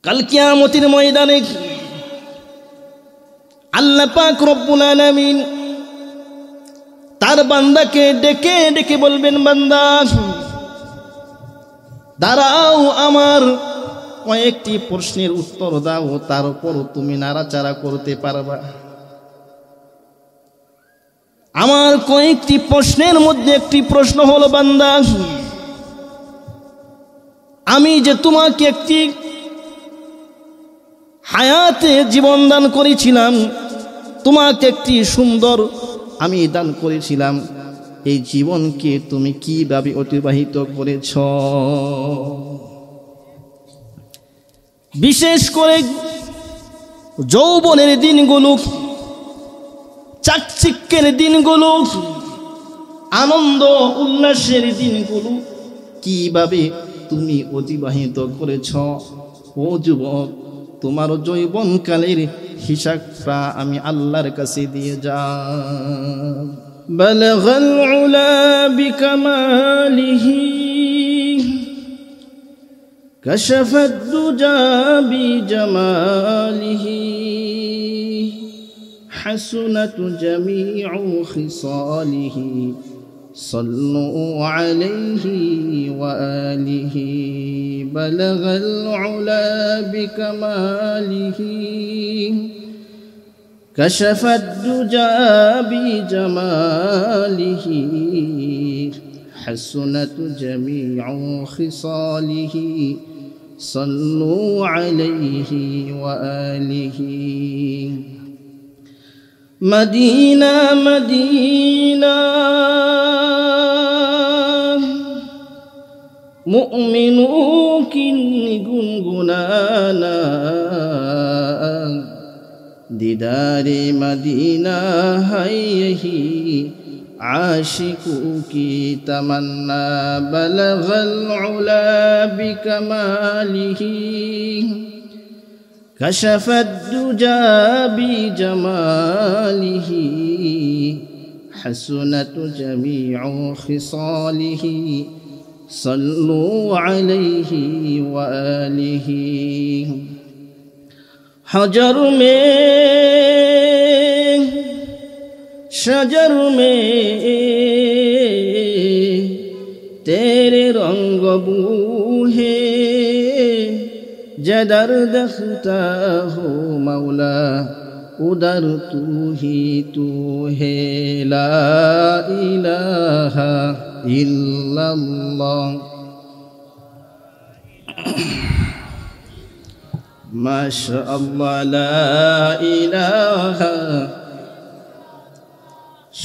কাল কিয়ামতের ময়দানে আল্লাহ পাক রব্বুল আলামিন তার বান্দাকে ডেকে ডেকে বলবেন, বান্দা দাঁড়াও, আমার কয়েকটি প্রশ্নের উত্তর দাও, তারপর তুমি নাড়াচাড়া করতে পারবা। আমার কয়েকটি প্রশ্নের মধ্যে একটি প্রশ্ন হলো, বান্দা আমি যে তোমাকে একটি হায়াতে জীবন দান করেছিলাম, তোমাকে একটি সুন্দর আমি দান করেছিলাম, এই জীবনকে তুমি কিভাবে অতিবাহিত করেছ? বিশেষ করে যৌবনের দিনগুলো, চাকচিক্যের দিনগুলো, আনন্দ উল্লাসের দিনগুলো কিভাবে তুমি অতিবাহিত করেছ? ও যুবক, তোমার যৌবনকালের হিসাবটা আমি আল্লাহর কাছে দিয়ে যাও। বালাগাল উলা বিকামালিহি কাশাফাদ দুজা বিজামালিহি হাসুনাত জামিউ খিসালিহি সাল্লু আলাইহি ওয়া আলিহি। বালাগাল উলা বিকামালিহি কাশাফাদ দুজা বিজামালিহি হাসুনাত জামিউ খিসালিহি সাল্লু আলাইহি ওয়া আলিহি। মদিনা মদিনা মুমিনু কিন গুনগুনানা দিদারে মদিনা হাইহি আশিকু কি তামান্না। বালাগাল উলা বিকামালিহি কাশাফাদ দুজা বিজামালিহি হাসুনাত জামিউ খিসালিহি সাল্লু আলাইহি ওয়া আলিহি। हजर में शजर में तेरे रंग बूहे जदर दखता हो मौला उधर तू है। ला इलाहा इल्लल्लाह মাশাআল্লাহ। লা ইলাহা,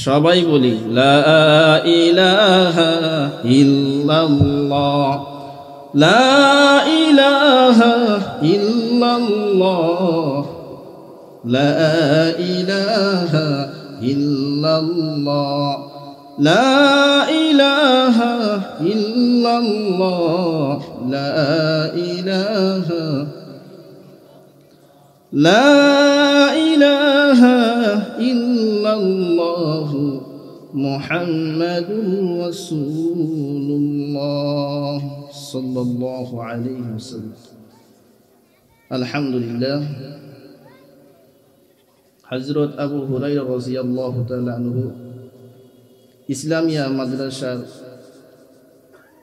সবাই বলি লা ইলাহা ইল্লাল্লাহ, লা ইলাহা ইল্লাল্লাহ, লা ইলাহা ইল্লাল্লাহ, লা ইলাহা ইল্লাল্লাহ, লা ইলাহা লা ইলাহা ইল্লাল্লাহ মুহাম্মাদুর রাসূলুল্লাহ সাল্লাল্লাহু আলাইহি ওয়াসাল্লাম। আলহামদুলিল্লাহ। হযরত আবু হুরায়রা রাদিয়াল্লাহু তাআলা আনহু ইসলামিয়া মাদ্রাসার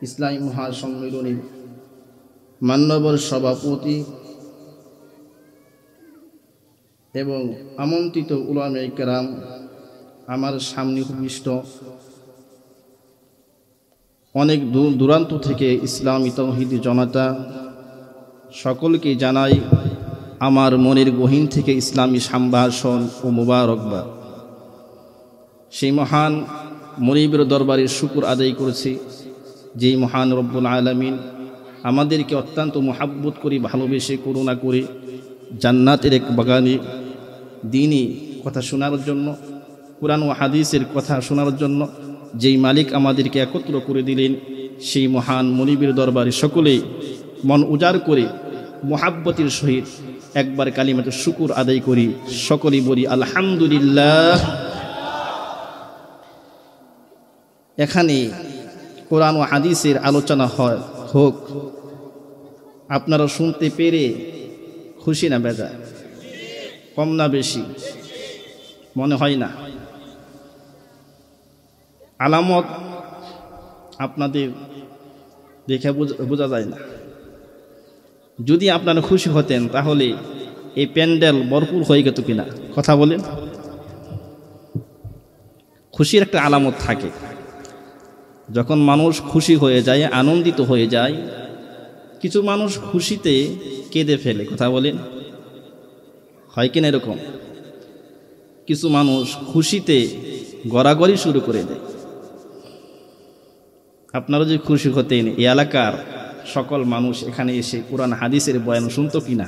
ইসলামী মহাসম্মেলনের মান্যবর সভাপতি এবং আমন্ত্রিত উলামায়ে কেরাম, আমার সামনে উপবিষ্ট অনেক দূর দূরান্ত থেকে ইসলামী তাওহীদি জনতা, সকলকে জানাই আমার মনের গহীন থেকে ইসলামী সম্ভাষণ ও মুবারকবাদ। সেই মহান মনিবের দরবারে শুকর আদায় করেছি, যেই মহান রব্বুল আলামিন আমাদেরকে অত্যন্ত মহাব্বত করে ভালোবেসে করুণা করে জান্নাতের এক বাগানে দ্বীনি কথা শোনার জন্য, কুরআন ও হাদিসের কথা শোনার জন্য যেই মালিক আমাদেরকে একত্র করে দিলেন, সেই মহান মনিবের দরবারে সকলেই মন উজাড় করে মুহাব্বতের সহিত একবার কালিমাতে শুকর আদায় করি। সকলেই বলি আলহামদুলিল্লাহ। এখানে কোরআন ও হাদিসের আলোচনা হোক, আপনারা শুনতে পেরে খুশি না বেজার? কম না বেশি? মনে হয় না? আলামত আপনাদের দেখে বোঝা যায় না। যদি আপনারা খুশি হতেন তাহলে এই প্যান্ডেল ভরপুর হয়ে যেত কিনা? কথা বলেন। খুশির একটা আলামত থাকে, যখন মানুষ খুশি হয়ে যায়, আনন্দিত হয়ে যায়। কিছু মানুষ খুশিতে কেঁদে ফেলে, কথা বলেন, হয় কিনা এরকম? কিছু মানুষ খুশিতে গড়াগড়ি শুরু করে দেয়। আপনারা যে খুশি হতেন, এই এলাকার সকল মানুষ এখানে এসে কোরআন হাদিসের বয়ান শুনতো কিনা?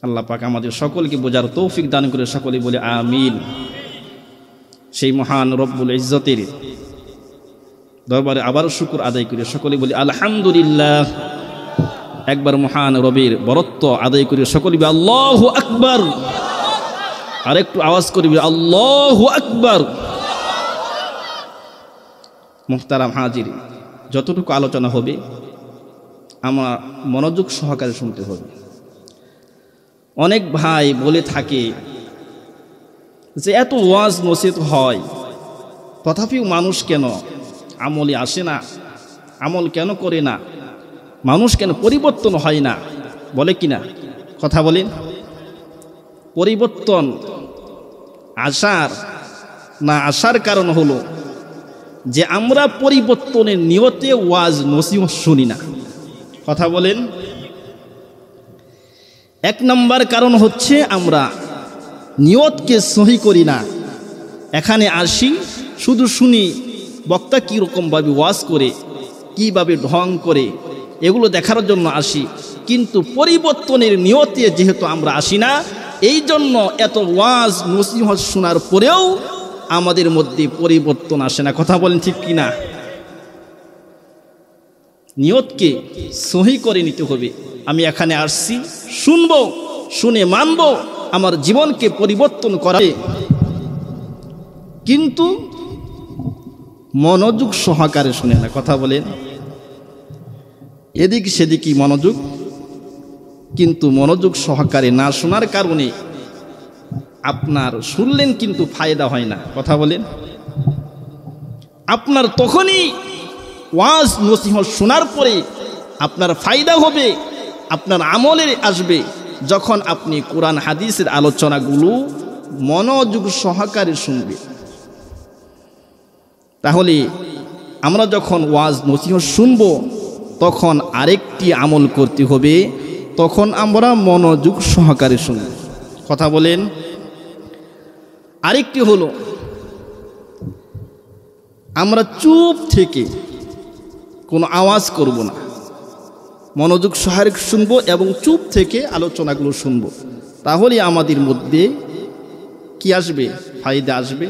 আল্লাহ পাক আমাদের সকলকে বোঝার তৌফিক দান করে সকলে বলে আমিন। সেই মহান রব্বুল ইজ্জতের দরবারে আবারও শুকর আদায় করে সকলে বলি আলহামদুলিল্লাহ। একবার মহান রবের বরত্ব আদায় করে সকলে বলি আল্লাহু আকবার। আরেকটু আওয়াজ করবি আল্লাহু আকবার। মুহতারাম হাজির, যতটুকু আলোচনা হবে আমার মনোযোগ সহকারে শুনতে হবে। অনেক ভাই বলে থাকে যে এত ওয়াজ নসিহত হয়, তথাপিও মানুষ কেন আমলে আসে না, আমল কেন করে না, মানুষ কেন পরিবর্তন হয় না, বলে কিনা? কথা বলেন। পরিবর্তন আসার না আসার কারণ হলো যে আমরা পরিবর্তনের নিয়তে ওয়াজ নসিহত শুনি না। কথা বলেন। এক নম্বর কারণ হচ্ছে আমরা নিয়তকে সহি করি না। এখানে আসি শুধু শুনি বক্তা কীরকমভাবে ওয়াজ করে, কীভাবে ঢং করে, এগুলো দেখার জন্য আসি, কিন্তু পরিবর্তনের নিয়তে যেহেতু আমরা আসি না, এই জন্য এত ওয়াজ নসিহত শোনার পরেও আমাদের মধ্যে পরিবর্তন আসে না। কথা বলেন ঠিক কিনা? নিয়তকে সহি করে নিতে হবে। আমি এখানে আসছি, শুনবো, শুনে মানবো, আমার জীবনকে পরিবর্তন করাবে, কিন্তু মনোযোগ সহকারে শুনে না। কথা বলেন। এদিক সেদিকই মনোযোগ, কিন্তু মনোযোগ সহকারে না শোনার কারণে আপনার শুনলেন কিন্তু ফায়দা হয় না। কথা বলেন। আপনার তখনই ওয়াজ নসিহত শোনার পরে আপনার ফায়দা হবে, আপনার আমলের আসবে, যখন আপনি কোরআন হাদিসের আলোচনাগুলো মনোযোগ সহকারে শুনবে। তাহলে আমরা যখন ওয়াজ নসিহত শুনব তখন আরেকটি আমল করতে হবে, তখন আমরা মনোযোগ সহকারে শুনব। কথা বলেন। আরেকটি হলো আমরা চুপ থেকে কোনো আওয়াজ করব না, মনোযোগ সহকারে শুনবো এবং চুপ থেকে আলোচনাগুলো শুনব। তাহলে আমাদের মধ্যে কি আসবে? ফায়দা আসবে,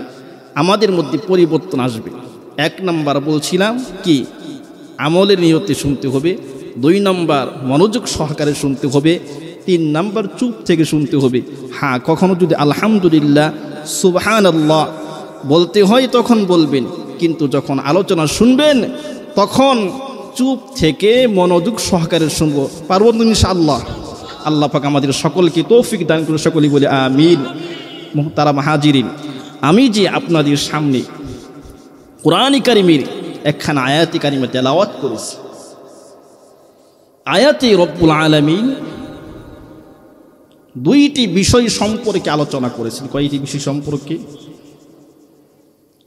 আমাদের মধ্যে পরিবর্তন আসবে। এক নম্বর বলছিলাম কি, আমলের নিয়তে শুনতে হবে। 2 নম্বর মনোযোগ সহকারে শুনতে হবে। 3 নম্বর চুপ থেকে শুনতে হবে। হ্যাঁ, কখনো যদি আলহামদুলিল্লাহ সুবহানাল্লাহ বলতে হয় তখন বলবেন, কিন্তু যখন আলোচনা শুনবেন তখন চুপ থেকে মনোযোগ সহকারে শুনবো। পারবো ইনশাআল্লাহ। আল্লাহ পাক আমাদের সকলকে তৌফিক দান করে সকলেই বলে আমিন। মুহতারাম হাজিরিন, আমি যে আপনাদের সামনে কোরআন কারীমের একখানা আয়াতে কারিমা তেলাওয়াত করেছি, আয়াতে রব্বুল আলামিন 2টি বিষয় সম্পর্কে আলোচনা করেছেন। কয়টি বিষয় সম্পর্কে?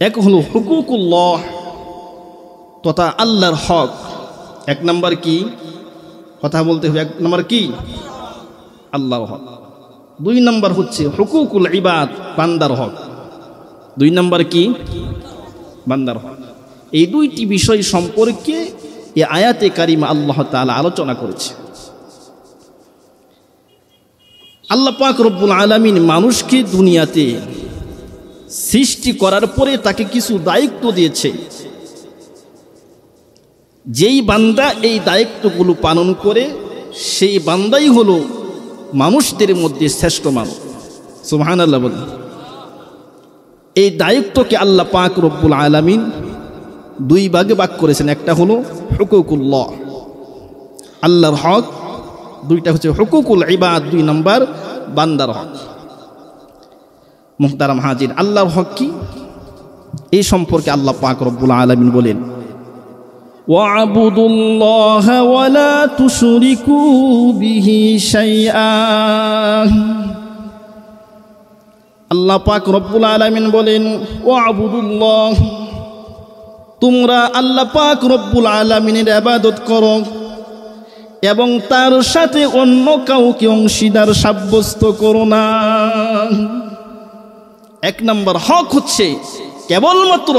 এক হলো হুকুকুল্লাহ তথা আল্লাহর হক। 1 নম্বর কি? কথা বলতে হবে। 1 নম্বর কি? আল্লাহর হক। 2 নম্বর হচ্ছে হুকুকুল ইবাদ, বান্দার হক। 2 নম্বর কি? বান্দার হক। এই 2টি বিষয় সম্পর্কে এই আয়াতে কারিমা আল্লাহ তাআলা আলোচনা করেছে। আল্লাহ পাক রব্বুল আলামিন মানুষকে দুনিয়াতে সৃষ্টি করার পরে তাকে কিছু দায়িত্ব দিয়েছে। যেই বান্দা এই দায়িত্বগুলো পালন করে সেই বান্দাই হলো মানুষদের মধ্যে শ্রেষ্ঠ মানুষ। সুবহানাল্লাহ বলেন। এই দায়িত্বকে আল্লাহ পাক রব্বুল আলামিন 2 ভাগে ভাগ করেছেন। একটা হলো হুকুকুল্লাহ, আল্লাহর হক, দুইটা হচ্ছে হুকুকুল ইবাদ, 2 নম্বর বান্দার হক। মুহতারাম হাজির, আল্লাহর হক কি এই সম্পর্কে আল্লাহ পাক রব্বুল আলামিন বলেন, ওয়া'বুদুল্লাহা ওয়া লা তুশরিকু বিহি শাইআ। আল্লাহ পাক রব্বুল আলামিন বলেন, ওয়া'বুদুল্লাহ, তোমরা আল্লাহ পাক রব্বুল আলামিনের ইবাদত করো এবং তার সাথে অন্য কাউকে অংশীদার সাব্যস্ত করো না। 1 নম্বর হক হচ্ছে কেবলমাত্র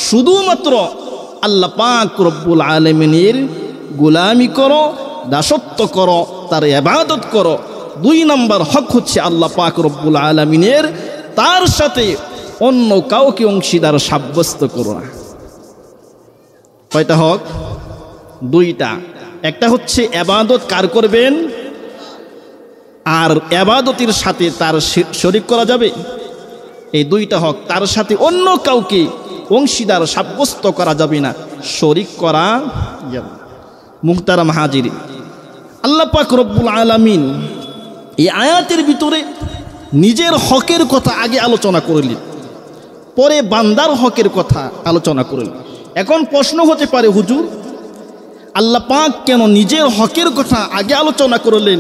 শুধুমাত্র আল্লাহ পাক রব্বুল আলামিনের গোলামি করো, দাসত্ব করো, তার ইবাদত করো। 2 নম্বর হক হচ্ছে আল্লাহ পাক রব্বুল আলামিনের তার সাথে অন্য কাউকে অংশীদার সাব্যস্ত করো না। কয়টা হক? 2টা। একটা হচ্ছে ইবাদত কার করবেন, আর ইবাদতের সাথে তার শরীক করা যাবে, এই 2টা হক। তার সাথে অন্য কাউকে অংশীদার সাব্যস্ত করা যাবে না, শরীক করা যাবে। মুহতারাম হাজির, আল্লাহ পাক রব্বুল আলামিন এই আয়াতের ভিতরে নিজের হকের কথা আগে আলোচনা করলেন, পরে বান্দার হকের কথা আলোচনা করলেন। এখন প্রশ্ন হতে পারে, হুজুর আল্লাহ পাক কেন নিজের হকের কথা আগে আলোচনা করলেন,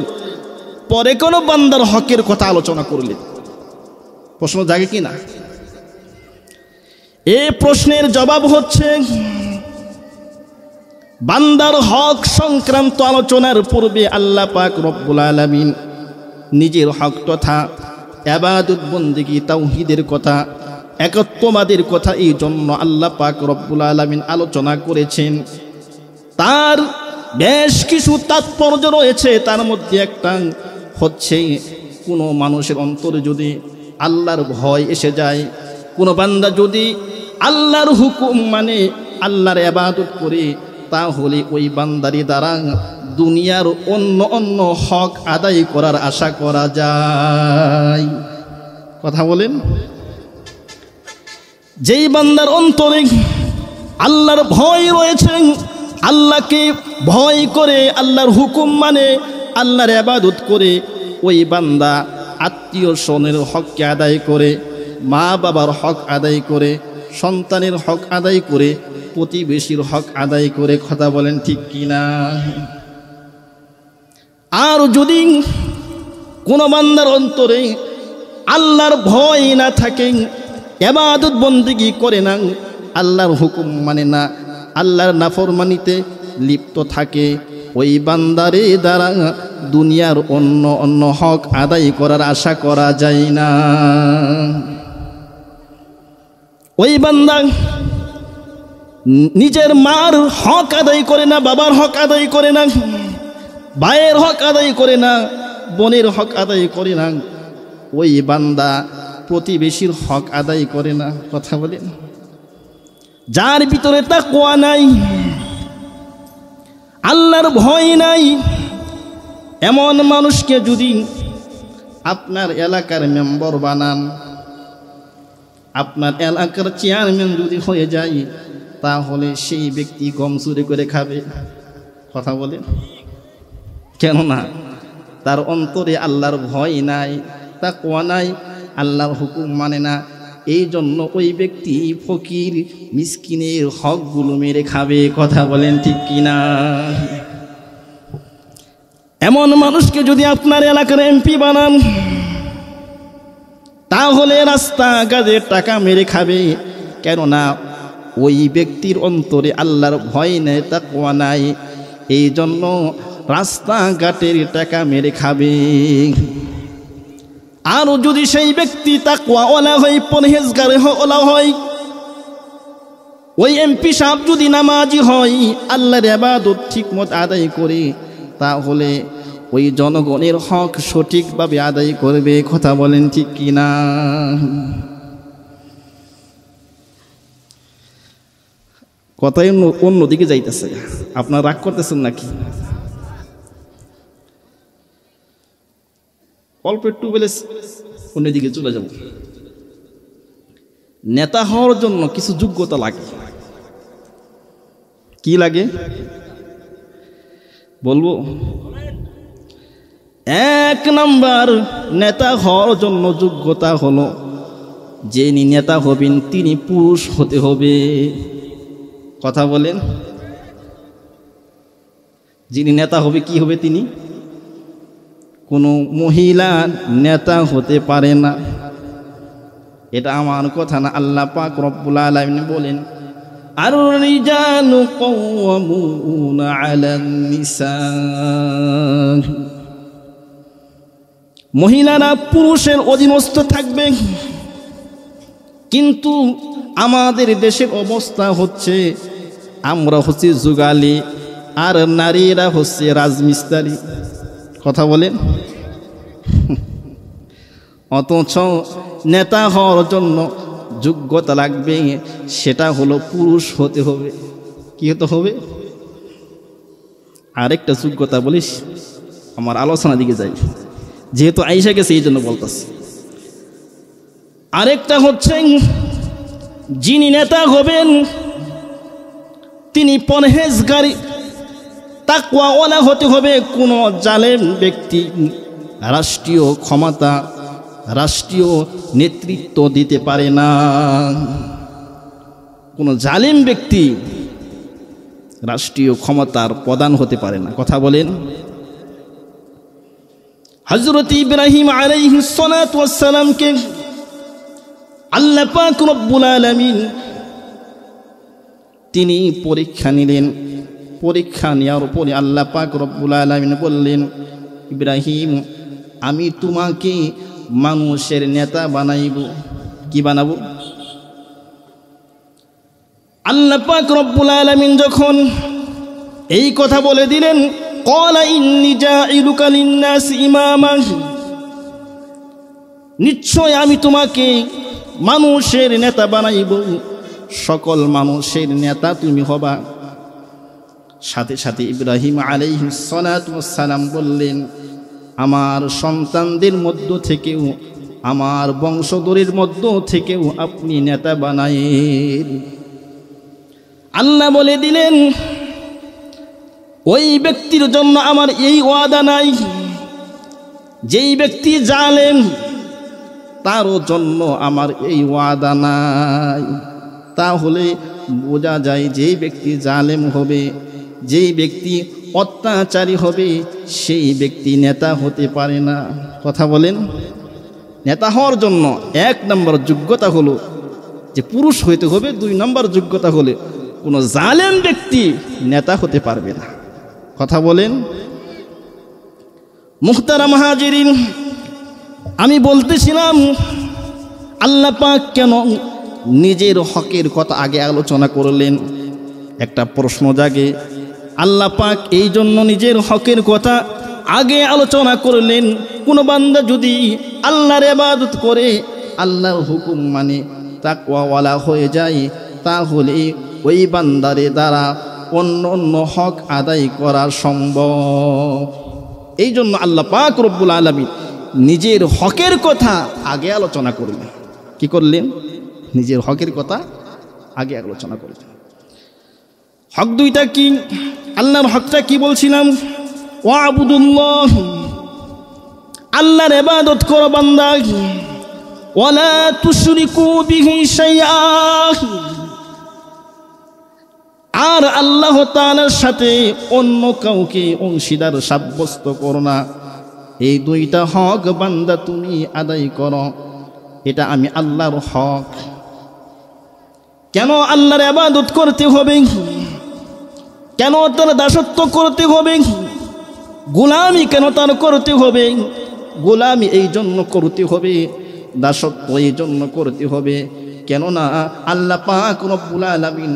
পরে কেন বান্দার হকের কথা আলোচনা করলেন? প্রশ্ন জাগে কি না? এই প্রশ্নের জবাব হচ্ছে, বান্দার হক সংক্রান্ত আলোচনার পূর্বে আল্লাহ পাক রব্বুল আলামিন নিজের হক তথা ইবাদত বন্দেগী তাওহীদের কথা, একত্ববাদের কথা এই জন্য আল্লাহ পাক রব্বুল আলামিন আলোচনা করেছেন। তার বেশ কিছু তাৎপর্য রয়েছে, তার মধ্যে একটা হচ্ছে কোনো মানুষের অন্তরে যদি আল্লাহর ভয় এসে যায়, কোনো বান্দা যদি আল্লাহর হুকুম মানে আল্লাহর ইবাদত করে, তাহলে ওই বান্দারি দ্বারা দুনিয়ার অন্য অন্য হক আদায় করার আশা করা যায়। কথা বলেন, যেই বান্দার অন্তরে আল্লাহর ভয় রয়েছে, আল্লাহকে ভয় করে আল্লাহর হুকুম মানে আল্লাহর ইবাদত করে, ওই বান্দা আত্মীয় স্বজনের হককে আদায় করে, মা বাবার হক আদায় করে, সন্তানের হক আদায় করে, প্রতিবেশীর হক আদায় করে। কথা বলেন ঠিক কিনা? আর যদি কোনো বান্দার অন্তরে আল্লাহর ভয় না থাকে, ইবাদত বন্দেগী করে না, আল্লাহর হুকুম মানে না, আল্লাহর নাফরমানিতে লিপ্ত থাকে, ওই বান্দারে দ্বারা দুনিয়ার অন্য অন্য হক আদায় করার আশা করা যায় না। ওই বান্দা নিজের মার হক আদায় করে না, বাবার হক আদায় করে না, ভাইয়ের হক আদায় করে না, বোনের হক আদায় করে না, ওই বান্দা প্রতিবেশীর হক আদায় করে না। কথা বলেন, যার ভিতরে তাকওয়া নাই, আল্লাহর ভয় নাই, এমন মানুষকে যদি আপনার এলাকার মেম্বার বানান, আপনার এলাকার চেয়ারম্যান যদি হয়ে যায়, তাহলে সেই ব্যক্তি গম চুরি করে খাবে। কথা বলেন, কেননা তার অন্তরে আল্লাহর ভয় নাই, তাকওয়া নাই, আল্লাহর হুকুম মানে না। এই জন্য ওই ব্যক্তি ফকির মিসকিনের হকগুলো মেরে খাবে। কথা বলেন ঠিক কিনা? এমন মানুষকে যদি আপনার এলাকার এমপি বানান, তাহলে রাস্তাঘাটে টাকা মেরে খাবে, কেননা ওই ব্যক্তির অন্তরে আল্লাহর ভয় নেই, তাকওয়া নাই, এই জন্য রাস্তাঘাটের টাকা মেরে খাবে। আর যদি সেই ব্যক্তি তাকওয়াওয়ালা হয়, পরহেজগার হয়, ওই এমপি সাহেব যদি নামাজি হয়, আল্লাহর ইবাদত ঠিকমত আদায় করে, তাহলে ওই জনগণের হক সঠিকভাবে আদায় করবে। কথা বলেন ঠিক কিনা? কথাই অন্যদিকে যাইতেছে, আপনারা রাগ করতেছেন নাকি? অল্প একটু বলে অন্যদিকে চলে যাব। নেতা হওয়ার জন্য কিছু যোগ্যতা লাগে। কি লাগে বলবো? এক নাম্বার নেতা হওয়ার জন্য যোগ্যতা হলো, যিনি নেতা হবেন তিনি পুরুষ হতে হবে। কথা বলেন, যিনি নেতা হবে কি হবে? তিনি কোনো মহিলা নেতা হতে পারে না। এটা আমার কথা না, আল্লাহ পাক রব্বুল আলামিন বলেন, আর রিজালু কাওয়ামুনা আলান নিসা, মহিলারা পুরুষের অধীনস্থ থাকবে। কিন্তু আমাদের দেশের অবস্থা হচ্ছে, আমরা হচ্ছে যুগালি আর নারীরা হচ্ছে রাজমিস্ত্রি। কথা বলেন, অথচ নেতা হওয়ার জন্য যোগ্যতা লাগবে, সেটা হলো পুরুষ হতে হবে। কি হতে হবে? আরেকটা যোগ্যতা বলিস, আমার আলোচনা দিকে যাই, যেহেতু আইসা গেছে এই জন্য বলতেছি। আরেকটা হচ্ছে, যিনি নেতা হবেন তিনি পরহেজগারী তাকওয়াওয়ালা হতে হবে। কোনো জালেম ব্যক্তি রাষ্ট্রীয় ক্ষমতা, রাষ্ট্রীয় নেতৃত্ব দিতে পারে না। কোনো জালেম ব্যক্তি রাষ্ট্রীয় ক্ষমতার প্রধান হতে পারে না। কথা বলেন, হযরত ইব্রাহিম আলাইহিস সালাতু ওয়াস সালামকে আল্লাহ পাক রব্বুল আলামিন তিনি পরীক্ষা নিলেন। পরীক্ষা নেওয়ার পরে আল্লাহ পাক রব্বুল আলামিন বললেন, ইব্রাহিম, আমি তোমাকে মানুষের নেতা বানাইব। কি বানাবো? আল্লাহ পাক রব্বুল আলামিন যখন এই কথা বলে দিলেন, ক্বালা ইন্নী জাইলুকা লিন-নাসি ইমামা, নিশ্চয় আমি তোমাকে মানুষের নেতা বানাইব, সকল মানুষের নেতা তুমি হবা। সাথে সাথে ইব্রাহিম আলাইহিস সালাতু ওয়াস সালাম বললেন, আমার সন্তানদের মধ্য থেকেও, আমার বংশধরের মধ্য থেকেও আপনি নেতা বানায়েন। আল্লাহ বলে দিলেন, ওই ব্যক্তির জন্য আমার এই ওয়াদা নাই, যেই ব্যক্তি জালেম তারও জন্য আমার এই ওয়াদা নাই। তাহলে বোঝা যায় যেই ব্যক্তি জালেম হবে, যেই ব্যক্তি অত্যাচারী হবে, সেই ব্যক্তি নেতা হতে পারে না। কথা বলেন, নেতা হওয়ার জন্য এক নম্বর যোগ্যতা হলো যে পুরুষ হইতে হবে। দুই নম্বর যোগ্যতা হলে কোনো জালেম ব্যক্তি নেতা হতে পারবে না। কথা বলেন। মুহতারাম হাজিরিন, আমি বলতেছিলাম আল্লাহ পাক কেন নিজের হকের কথা আগে আলোচনা করলেন? একটা প্রশ্ন জাগে, আল্লাহ পাক এই জন্য নিজের হকের কথা আগে আলোচনা করলেন। কোন বান্দা যদি আল্লাহর ইবাদত করে, আল্লাহর হুকুম মানে তাকওয়াওয়ালা হয়ে যায়, তাহলে ওই বান্দারে দ্বারা অন্য অন্য হক আদায় করা সম্ভব। এই জন্য আল্লাহ পাক রব্বুল আলামিন নিজের হকের কথা আগে আলোচনা করলেন। কি করলেন? নিজের হকের কথা আগে আলোচনা করলেন। হক দুইটা কি? আল্লাহর হকটা কি বলছিলাম? ওয়াবুদুল্লাহ, আল্লাহর ইবাদত করো বান্দা, ওয়ালা তুশরিকু বিহি শাইআ, আর আল্লাহ তাআলার সাথে অন্য কাউকে অংশীদার সাব্যস্ত করো না। এই দুইটা হক বান্দা তুমি আদায় করো, এটা আমি আল্লাহর হক। কেন আল্লাহর ইবাদত করতে হবে? কেন তার দাসত্ব করতে হবে? গোলামি কেন তার করতে হবে? গোলামি এই জন্য করতে হবে, দাসত্ব এই জন্য করতে হবে, কেননা আল্লাহ পাক রব্বুল আলামিন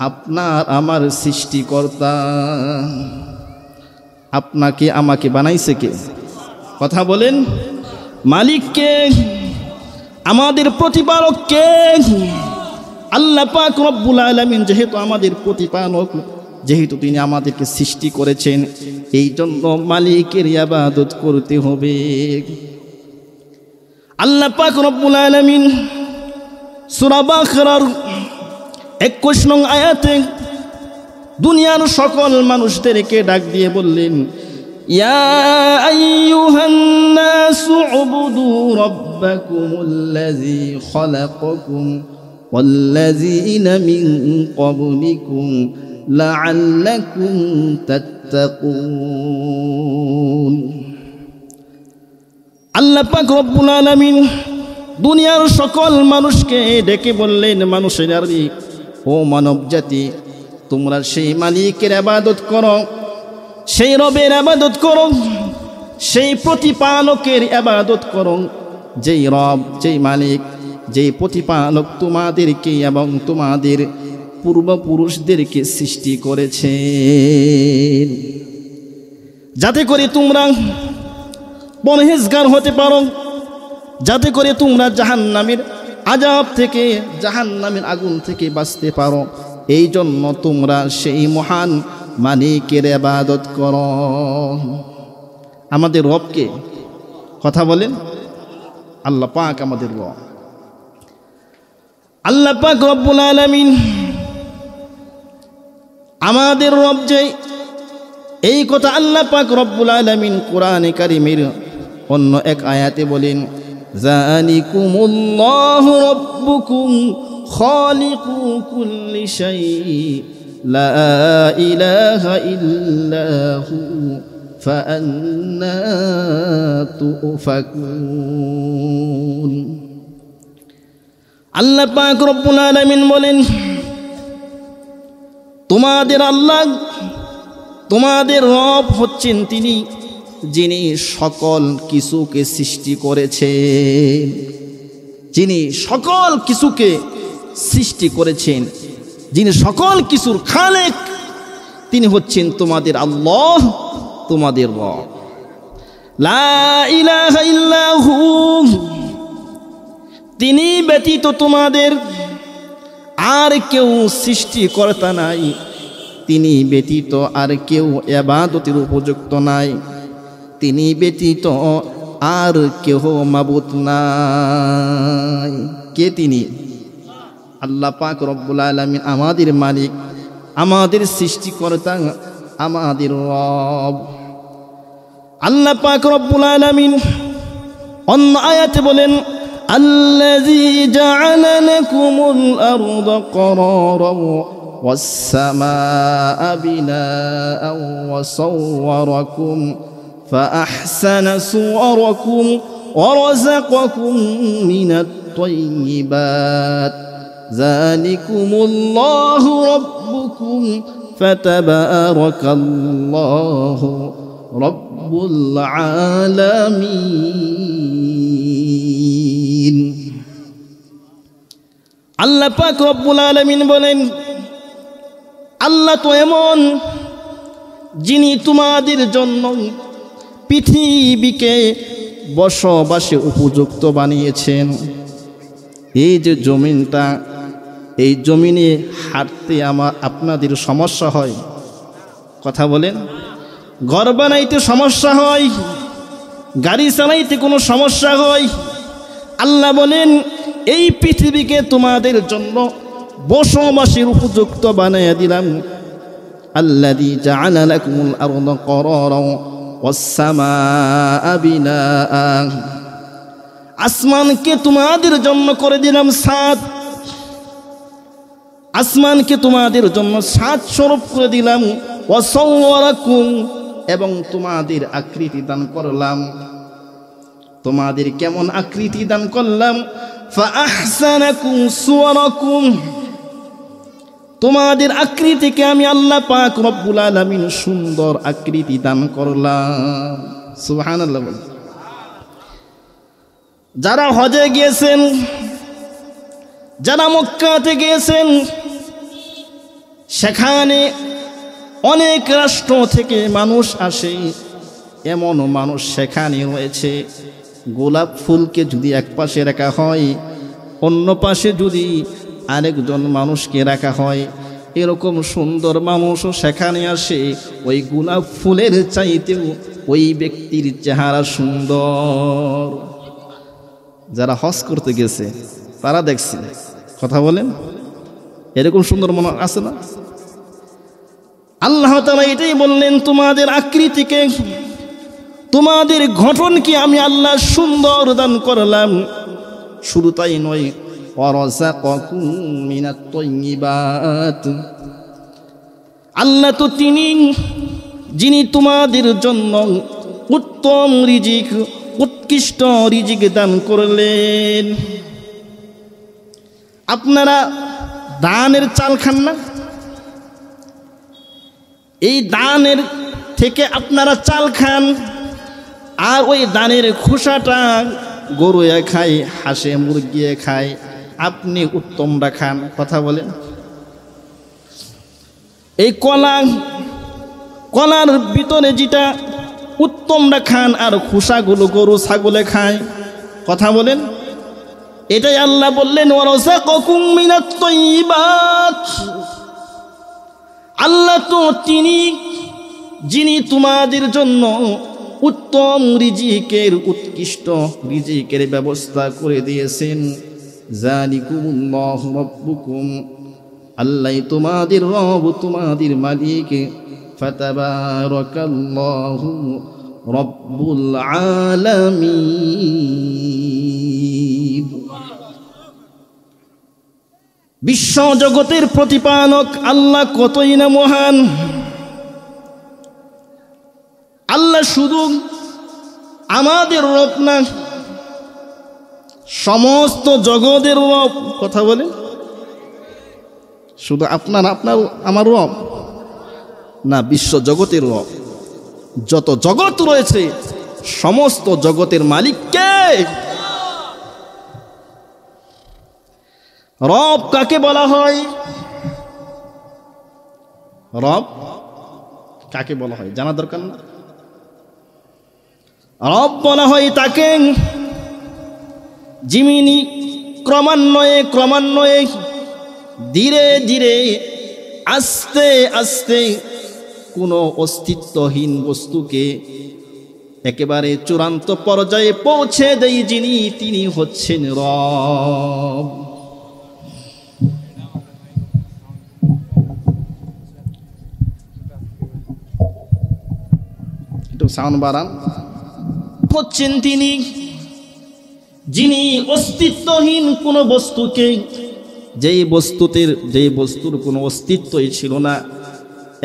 আপনার আমার সৃষ্টিকর্তা। আপনাকে আমাকে বানাইছে কে? কথা বলেন। মালিক কে? আমাদের প্রতিপালক কে? আল্লাহ পাক রব্বুল আলামিন যেহেতু আমাদের প্রতিপালক, যেহেতু তিনি আমাদেরকে সৃষ্টি করেছেন, এই জন্য মালিকের ইবাদত করতে হবে। আল্লাহ পাক রব্বুল আলামিন সূরা বাকারার 21 নং আয়াতে দুনিয়ার সকল মানুষদেরকে ডাক দিয়ে বললেন, ইয়া আইয়ুহা রাব্বাকুমুল্লাযী খালাকাকুম ওয়াল্লাযীনা মিন ক্বাবলিকুম লাআল্লাকুম তাত্তাকুন। আল্লাহ পাক রব্বুল আলামিন দুনিয়ার সকল মানুষকে ডেকে বললেন, মানুষের ও মানব জাতি, তোমরা সেই মালিকের ইবাদত করো, সেই রবের ইবাদত করো, সেই প্রতিপালকের ইবাদত করো, যেই রব, যেই মালিক, যেই প্রতিপালক তোমাদেরকে এবং তোমাদের পূর্বপুরুষদেরকে সৃষ্টি করেছেন, যাতে করে তোমরা পরহেজগার হতে পারো, যাতে করে তোমরা জাহান্নামের আযাব থেকে, জাহান্নামের আগুন থেকে বাঁচতে পারো। এই জন্য তোমরা সেই মহান মালিকের ইবাদত করো। আমাদের রবকে, কথা বলেন, আল্লাহ পাক আমাদের রব। আল্লাহ পাক রব্বুল আলামিন আমাদের রব, যে এই কথা আল্লাহ পাক রব্বুল আলামিন কোরআনে কারীমের অন্য এক আয়াতে বলেন, যালিকুমুল্লাহু রাব্বুকুম খালিকু কুল্লি শাই লা ইলাহা ইল্লাহু ফাআন্না তুফাকুন। আল্লাহ পাক রব্বুল আলামিন বলেন, তোমাদের আল্লাহ, তোমাদের রব হচ্ছেন তিনি, যিনি সকল কিছুকে সৃষ্টি করেছেন, যিনি সকল কিছুকে সৃষ্টি করেছেন, যিনি সকল কিছুর খালেক, তিনি হচ্ছেন তোমাদের আল্লাহ, তোমাদের রব। লা ইলাহা ইল্লাহু, তিনি ব্যতীত তোমাদের আর কেউ সৃষ্টিকর্তা নাই, তিনি ব্যতীত আর কেউ ইবাদতের উপযুক্ত নাই, তিনি ব্যতীত আর কেহ মাবুদ নাই। কে তিনি? আল্লাহ পাক রব্বুল আলামিন আমাদের মালিক, আমাদের সৃষ্টিকর্তা, আমাদের রব। আল্লাহ পাক রব্বুল আলামিন অন্য আয়াতে বলেন, আল্লাযী জাআলা লাকুমুল আরদা ক্বারারান ওয়াস সামাআ বিনাআন ওয়া সাওওয়ারাকুম ফাআহসানা সুওয়ারাকুম ওয়া রাযাকাকুম মিনাত তাইয়্যিবাত যালিকুমুল্লাহু রাব্বুকুম ফাতাবারাকাল্লাহু রব্বুল আলামিন। আল্লাহ পাক রব্বুল আলামিন বলেন, আল্লাহ তো এমন, যিনি তোমাদের জন্য পৃথিবীকে বসবাসে উপযুক্ত বানিয়েছেন। এই যে জমিনটা, এই জমিনে হাঁটতে আপনাদের সমস্যা হয়, কথা বলেন, ঘর বানাইতে সমস্যা হয়, গাড়ি চালাইতে কোনো সমস্যা হয়। আল্লাহ বলেন, এই পৃথিবীকে তোমাদের জন্য বসবাসের উপযুক্ত বানাইয়া দিলাম। আল্লাযী জাআলা লাকুমুল আরদা ক্বারারান ওয়াস সামাআ বিনাআন, আসমানকে তোমাদের জন্য করে দিলাম ছাদ, আসমানকে তোমাদের জন্য ছাদ স্বরূপ করে দিলাম। ওয়া সাওওয়ারাকুম, এবং তোমাদের আকৃতি দান করলাম। তোমাদের কেমন আকৃতি দান করলাম? ফাআহসানাকুম সুওয়ারাকুম, তোমাদের আকৃতিকে আমি আল্লাহ পাক রব্বুল আলামিন সুন্দর আকৃতি দান করলাম। সুবহানাল্লাহ। যারা হজে গিয়েছেন, যারা মক্কাতে গিয়েছেন, সেখানে অনেক রাষ্ট্র থেকে মানুষ আসে। এমন মানুষ সেখানে রয়েছে, গোলাপ ফুলকে যদি এক পাশে রাখা হয়, অন্য পাশে যদি আরেকজন মানুষকে রাখা হয়, এরকম সুন্দর মানুষও সেখানে আসে। ওই গোলাপ ফুলের চাইতেও ওই ব্যক্তির চেহারা সুন্দর। যারা হজ করতে গেছে তারা দেখছে, কথা বলেন, এরকম সুন্দর মানুষ আছে না? আল্লাহ তাআলা এটাই বললেন, তোমাদের আকৃতিকে তোমাদের গঠনকে আমি আল্লাহ সুন্দর দান করলাম। শুধু তাই নয়, ওয়ারাযাকাকুম মিনাত তাইয়্যিবাত, আল্লাহ তো তিনি যিনি তোমাদের জন্য উত্তম রিজিক, উৎকৃষ্ট রিজিক দান করলেন। আপনারা ধানের চাল খান না? এই ধানের থেকে আপনারা চাল খান, আর ওই ধানের খোসাটা গরুয়ে খায়, হাঁসে মুরগিয়ে খায়, আপনি উত্তমটা খান। কথা বলেন। এই কলার ভিতরে যেটা উত্তমটা খান, আর খোসাগুলো গরু ছাগলে খায়। কথা বলেন। এটাই আল্লাহ বললেন ওয়ারাযাকাকুম মিনাত তাইয়্যিবাত, আল্লাহ তো তিনি যিনি তোমাদের জন্য উত্তম রিজিকের, উৎকৃষ্ট রিজিকের ব্যবস্থা করে দিয়েছেন। যালিকুমুল্লাহু রাব্বুকুম, আল্লাহ তোমাদের রব, তোমাদের মালিক। ফাতাবারাকাল্লাহু রব্বুল আলামিন, বিশ্ব জগতের প্রতিপালক আল্লাহ কতই না মহান। আল্লাহ শুধু আমাদের রব না, সমস্ত জগতের রব। কথা বলে। শুধু আপনার আমার রব না, বিশ্ব জগতের রব। যত জগৎ রয়েছে সমস্ত জগতের মালিক কে? রব কাকে বলা হয়? রব কাকে বলা হয় জানা দরকার না? রব বলা হয় তাকে যিনি ক্রমান্বয়ে ধীরে ধীরে আস্তে আস্তে কোনো অস্তিত্বহীন বস্তুকে একেবারে চূড়ান্ত পর্যায়ে পৌঁছে দেয় যিনি, তিনি হচ্ছেন রব। একটু সাউন্ড বাড়ান। হচ্ছেন তিনি যিনি অস্তিত্বহীন কোনো বস্তুকে, যেই বস্তুর কোনো অস্তিত্বই ছিল না,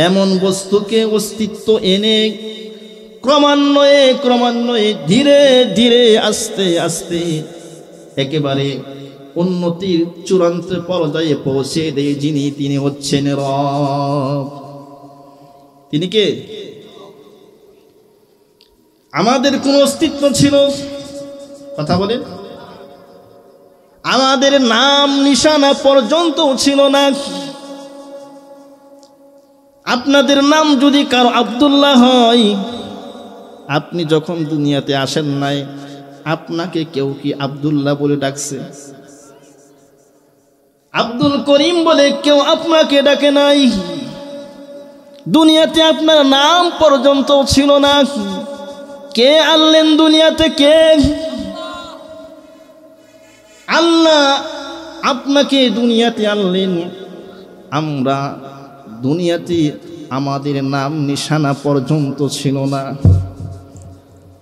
এমন বস্তুকে অস্তিত্ব এনে ক্রমান্বয়ে ধীরে ধীরে আস্তে আস্তে একেবারে উন্নতির চূড়ান্ত পর্যায়ে পৌঁছে দেয় যিনি, তিনি হচ্ছেন রব। তিনি কে? আমাদের কোনো অস্তিত্ব ছিল? কথা বলেন। আমাদের নাম নিশানা পর্যন্ত ছিল না। আপনাদের নাম যদি কারো আব্দুল্লাহ হয়, আপনি যখন দুনিয়াতে আসেন নাই, আপনাকে কেউ কি আব্দুল্লাহ বলে ডাকছে? আব্দুল করিম বলে কেউ আপনাকে ডাকে নাই। দুনিয়াতে আপনার নাম পর্যন্ত ছিল না। কে আনলেন দুনিয়াতে? কে? আল্লাহ আপনাকে দুনিয়াতে আনলেন। আমরা দুনিয়াতে আমাদের নাম নিশানা পর্যন্ত ছিল না।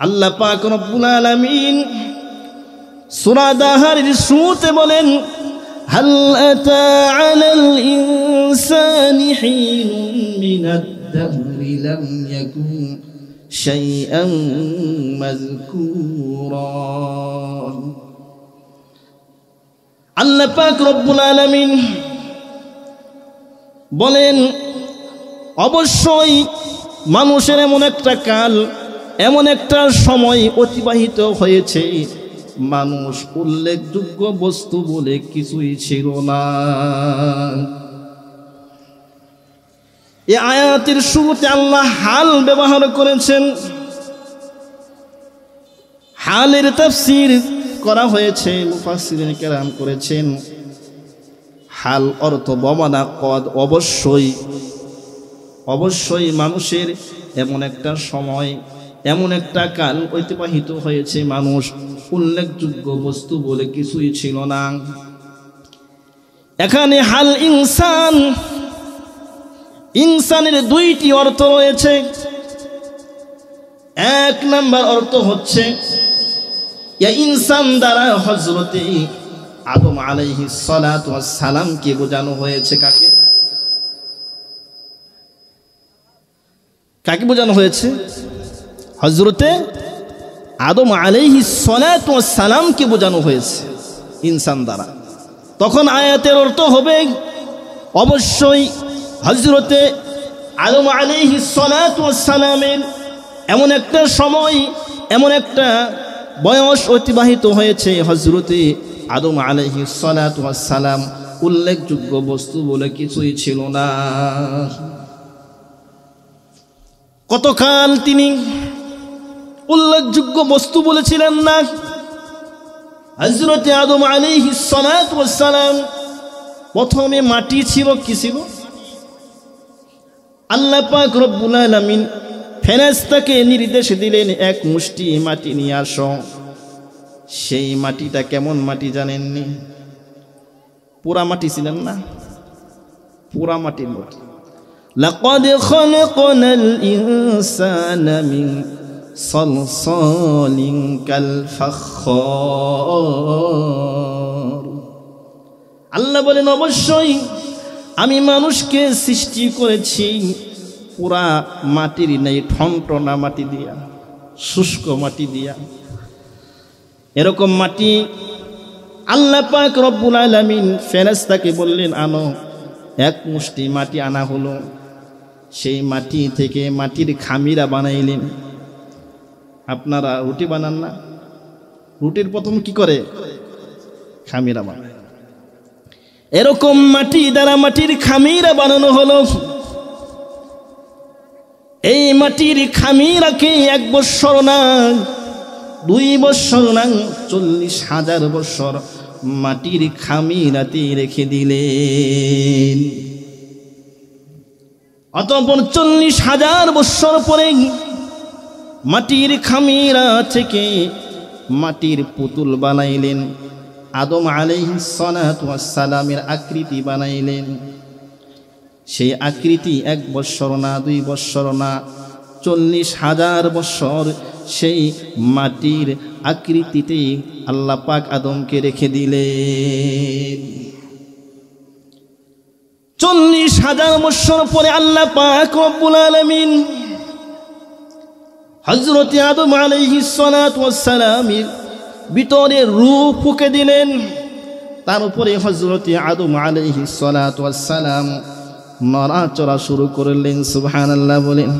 আল্লাহ পাক রব্বুল আলামিন সূরা দাহারের শুরুতে বলেন, হাল আতা আলাল ইনসানি হিনুন মিনাদ দাহরি লাম ইয়াকুন শাইআন মাযকুরা। আল্লাহ পাক রব্বুল আলামিন বলেন, অবশ্যই মানুষের এমন একটা কাল, এমন একটা সময় অতিবাহিত হয়েছে, মানুষ উল্লেখযোগ্য বস্তু বলে কিছুই ছিল না। এই আয়াতের শুরুতে আল্লাহ হাল ব্যবহার করেছেন। হালের তাফসীর করা হয়েছে, মুফাসসিরিন কেরাম করেছেন। হাল অর্থ বমানা কদ, অবশ্যই মানুষের এমন একটা সময়, এমন একটা কাল অতিবাহিত হয়েছে, মানুষ উল্লেখযোগ্য বস্তু বলে কিছুই ছিল না। এখানে হাল ইনসানের দুইটি অর্থ রয়েছে। এক নাম্বার অর্থ হচ্ছে এই ইনসান দ্বারা হযরতে আদম আলাইহিস সালাতু ওয়াস সালামকে বোঝানো হয়েছে। কাকে কাকে বোঝানো হয়েছে? হযরতে আদম আলাইহিস সালাতু ওয়াস সালামকে বোঝানো হয়েছে ইনসান দ্বারা। তখন আয়াতের অর্থ হবে অবশ্যই হযরতে আদম আলাইহিস সালাতু ওয়াস সালামের এমন একটা সময়, এমন একটা বয়স অতিবাহিত হয়েছে, হযরতে আদম আলাইহিস সালাতু ওয়াস সালাম উল্লেখযোগ্য বস্তু বলে কিছুই ছিল না। কতকাল তিনি উল্লেখযোগ্য বস্তু বলেছিলেন না। হযরতে আদম আলাইহিস সালাতু ওয়াস সালাম প্রথমে মাটি ছিল। কি ছিল? আল্লাহ পাক রব্বুল আলামিন ফেরেশতাকে নির্দেশ দিলেন, এক মুষ্টি মাটি নিয়ে আসো। সেই মাটিটা কেমন মাটি জানেননি? পোড়া মাটি ছিলেন না? পোড়া মাটির মতো। লাকাদ খালাকনাল ইনসানা মিন সালসালিন কাল ফাখখার। আল্লাহ বলেন অবশ্যই আমি মানুষকে সৃষ্টি করেছি পুরা মাটির নেই, ঠনঠনা মাটি দিয়া, শুষ্ক মাটি দিয়া। এরকম মাটি আল্লাহ পাক রব্বুল আলামিন ফেরেশতাকে বললেন আনো। এক মুষ্টি মাটি আনা হলো। সেই মাটি থেকে মাটির খামিরা বানাইলেন। আপনারা রুটি বানান না? রুটির প্রথম কি করে? খামিরা বানায়। এরকম মাটি দ্বারা মাটির খামিরা বানানো হলো। এই মাটির খামিরাকে 1 বৎসর না 2 বৎসর না 40,000 বৎসর মাটির খামিরাতে রেখে দিলেন। অতঃপর 40,000 বৎসর পরে মাটির খামিরা থেকে মাটির পুতুল বানাইলেন। আদম আলাইহিস সালাতু ওয়াস সালামের আকৃতি বানাইলেন। সেই আকৃতি 1 বৎসর না 2 বৎসর না 40,000 বৎসর সেই মাটির আকৃতিতে আল্লাহ পাক আদমকে রেখে দিলেন। 40,000 বৎসর পরে আল্লাহ পাক রব্বুল আলামিন হযরত আদম আলাইহিস সালাতু ওয়াস সালামের ভিতরে রূহ ফুঁকে দিলেন। তার উপরে হযরত আদম আলাইহিস সালাতু ওয়াস সালাম নড়াচড়া শুরু করলেন। সুবহানাল্লাহ বলেন।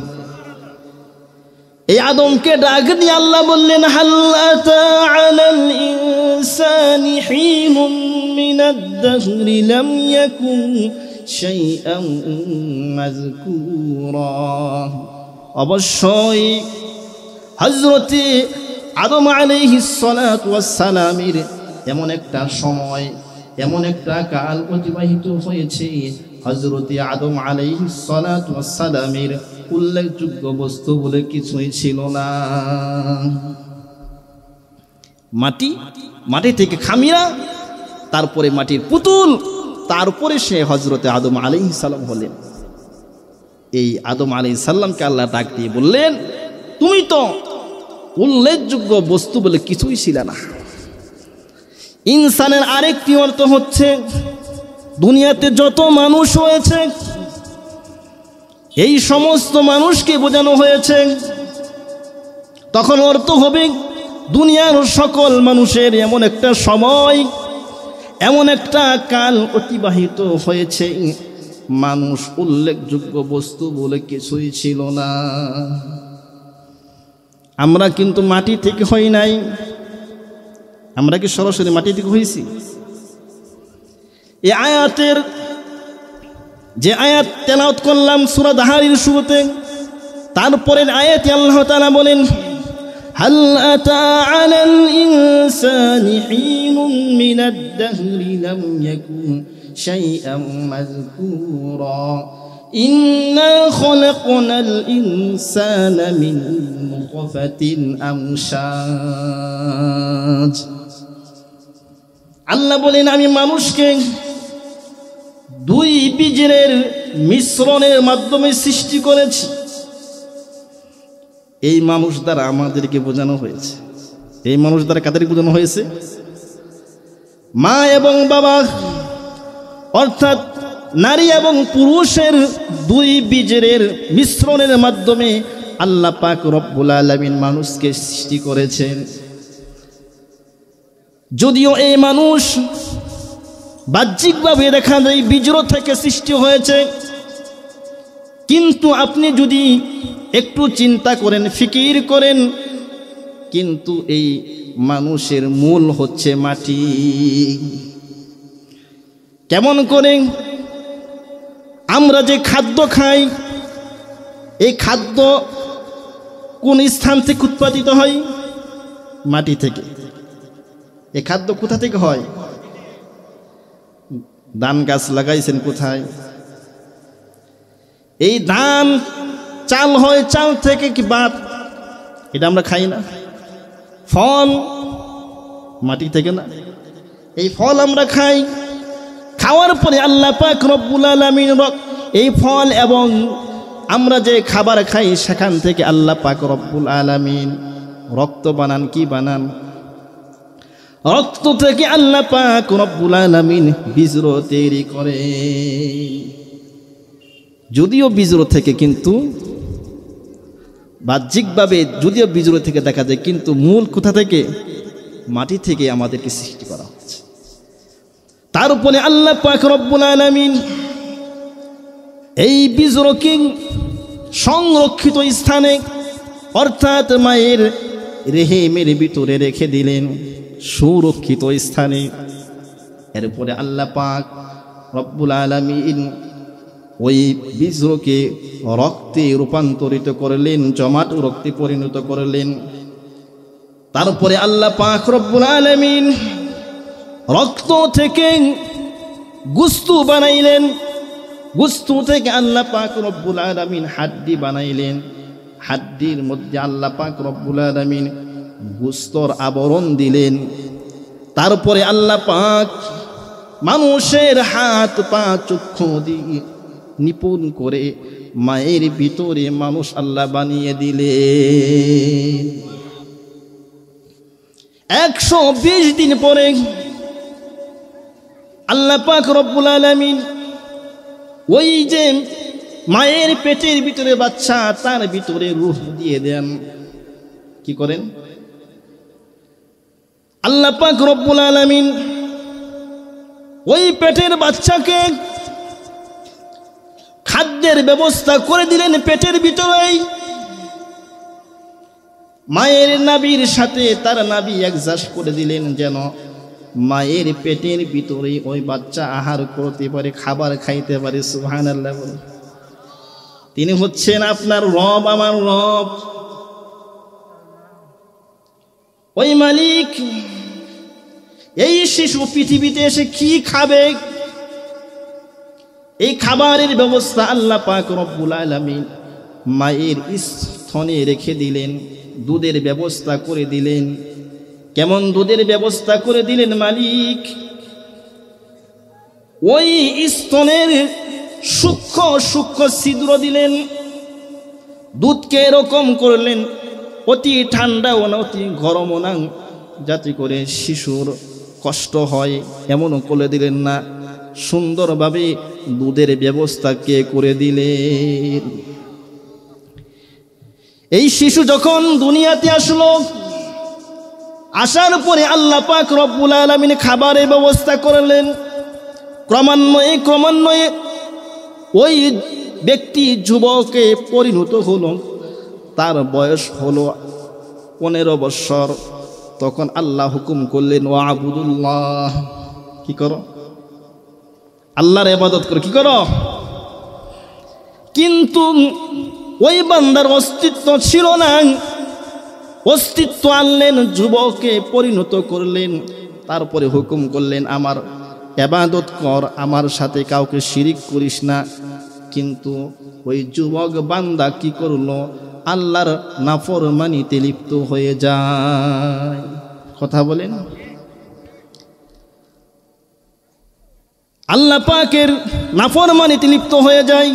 এই আদমকে ডাক দিয়ে আল্লাহ বললেন, হাল আতা আলাল ইনসানি হিনুম মিনাদ দাহরি লাম ইয়াকুন শাইআন মাযকুরা। অবশ্যই হযরত আদম আলাইহিস সালাতু ওয়াস সালামের এমন একটা সময়, এমন একটা কাল অতিবাহিত হয়েছে, হযরত আদম আলাইহিস সালাতু ওয়াস সালামের উল্লেখযোগ্য বস্তু বলে কিছুই ছিল না। মাটি, মাটি থেকে খামিরা, তারপরে মাটির পুতুল, তারপরে সে হযরত আদম আলাইহিস সালাম হলেন। এই আদম আলাইহিস সালামকে আল্লাহ ডাক দিয়ে বললেন, তুমি তো উল্লেখযোগ্য বস্তু বলে কিছুই ছিল না। ইনসানের আরেকটি অর্থ হচ্ছে দুনিয়াতে যত মানুষ হয়েছে এই সমস্ত মানুষকে বোঝানো হয়েছে। তখন অর্থ হবে দুনিয়ার সকল মানুষের এমন একটা সময়, এমন একটা কাল অতিবাহিত হয়েছে মানুষ উল্লেখযোগ্য বস্তু বলে কিছুই ছিল না। আমরা কিন্তু মাটি থেকে হই নাই। আমরা কি সরাসরি মাটি থেকে হয়েছি? এই আয়াতের যে আয়াত তেলাওয়াত করলাম সূরা দাহারির শুরুতে, তারপরের আয়াতে আল্লাহ তাআলা বলেন, হাল আতা আলাল ইনসানি হিনুম মিনাদ দাহরি লাম ইয়াকুন শাইআন মাযকুরা ইন্না খালাকনাল ইনসানা মিন নুতফাতিন আমশাজ। আল্লাহ বলেন, আমি মানুষকে 2 বীজের মিশ্রণের মাধ্যমে সৃষ্টি করেছি। এই মানুষ দ্বারা আমাদেরকে বোঝানো হয়েছে। এই মানুষ দ্বারা কাদের বোঝানো হয়েছে? মা এবং বাবা, অর্থাৎ নারী এবং পুরুষের দুই বীজের মিশ্রণের মাধ্যমে আল্লাহ পাক রব্বুল আলামিন মানুষকে সৃষ্টি করেছেন। যদিও এই মানুষ বাহ্যিকভাবে দেখা যায় বীজর থেকে সৃষ্টি হয়েছে, কিন্তু আপনি যদি একটু চিন্তা করেন, ফিকির করেন, কিন্তু এই মানুষের মূল হচ্ছে মাটি। কেমন করে? আমরা যে খাদ্য খাই, এই খাদ্য কোন স্থান থেকে উৎপাদিত হয়? মাটি থেকে। এই খাদ্য কোথা থেকে হয়? ধান গাছ লাগাইছেন কোথায়? এই ধান চাল হয়, চাল থেকে কি ভাত, এটা আমরা খাই না? ফল মাটি থেকে না? এই ফল আমরা খাই। খাওয়ার পরে আল্লাহ পাক রব্বুল আলামিন এই ফল এবং আমরা যে খাবার খাই সেখান থেকে আল্লাহ পাক রব্বুল আলামিন রক্ত বানান। কি বানান? রক্ত থেকে আল্লাহ পাক রব্বুল আলামিন বীজর তৈরি করে। যদিও বীজর থেকে, কিন্তু বাহ্যিকভাবে যদিও বীজর থেকে দেখা যায়, কিন্তু মূল কোথা থেকে? মাটি থেকে আমাদেরকে সৃষ্টি করা হচ্ছে। তার উপরে আল্লাহ পাক রব্বুল আলামিন এই বীজরকে সংরক্ষিত স্থানে, অর্থাৎ মায়ের রেহেমের ভিতরে রেখে দিলেন, সুরক্ষিত স্থানে। এরপরে আল্লাহ পাক রব্বুল আলামিন ওই বীজরকে রক্তে রূপান্তরিত করলেন, জমাট রক্তে পরিণত করলেন। তারপরে আল্লাহ পাক রব্বুল আলামিন রক্ত থেকে গুস্তু বানাইলেন, গুস্তু থেকে আল্লাহ পাক রব্বুল আলামিন হাড্ডি বানাইলেন, হাড্ডির মধ্যে আল্লাহ পাক রব্বুল আলামিন গুস্তর আবরণ দিলেন। তারপরে আল্লাহ পাক মানুষের হাত পা চক্ষু দিয়ে নিপুণ করে মায়ের ভিতরে মানুষ আল্লাহ বানিয়ে দিলেন। 120 দিন পরে আল্লাহ পাক রব্বুল আলামিন ওই যে মায়ের পেটের ভিতরে বাচ্চা, তার ভিতরে রূহ দিয়ে দেন। কি করেন? আল্লাহ পাক রব্বুল আলামিন ওই পেটের বাচ্চাকে খাদ্যের ব্যবস্থা করে দিলেন পেটের ভিতরেই। মায়ের নাভির সাথে তার নাভি অ্যাডজাস্ট করে দিলেন, যেন মায়ের পেটের ভিতরে ওই বাচ্চা আহার করতে পারে, খাবার খাইতে পারে। সুবহানাল্লাহ। তিনি হচ্ছেন আপনার রব, আমার রব, ওই মালিক। এই শিশু পৃথিবীতে এসে কি খাবে, এই খাবারের ব্যবস্থা আল্লাহ পাক রব্বুল আলামিন মায়ের স্তনে রেখে দিলেন, দুধের ব্যবস্থা করে দিলেন। কেমন দুধের ব্যবস্থা করে দিলেন মালিক? ওই স্তনের সূক্ষ্ম সূক্ষ্ম ছিদ্র দিলেন, দুধকে এরকম করলেন অতি ঠান্ডাও না অতি গরমও না, যাতে করে শিশুর কষ্ট হয় এমনও করে দিলেন না। সুন্দরভাবে দুধের ব্যবস্থা কে করে দিলেন। এই শিশু যখন দুনিয়াতে আসলো, আসার পরে আল্লাহ পাক রব্বুল আলামিন খাবারের ব্যবস্থা করলেন। ক্রমান্বয়ে ওই ব্যক্তি যুবকে পরিণত হলো, তার বয়স হলো 15 বছর। তখন আল্লাহ হুকুম করলেন, ওয়া আবুদুল্লাহ, কি করো? আল্লাহর ইবাদত করো। কি করো? কিন্তু ওই বান্দার অস্তিত্ব ছিল না, অস্তিত্ব আনলেন, যুবকে পরিণত করলেন। তারপরে হুকুম করলেন, আমার ইবাদত কর, আমার সাথে কাউকে শিরিক করিস না। কিন্তু ওই যুবক বান্দা কি করলো? আল্লাহর নাফরমানিতে লিপ্ত হয়ে যায়। কথা বলেন। আল্লাহ পাকের নাফরমানিতে লিপ্ত হয়ে যায়।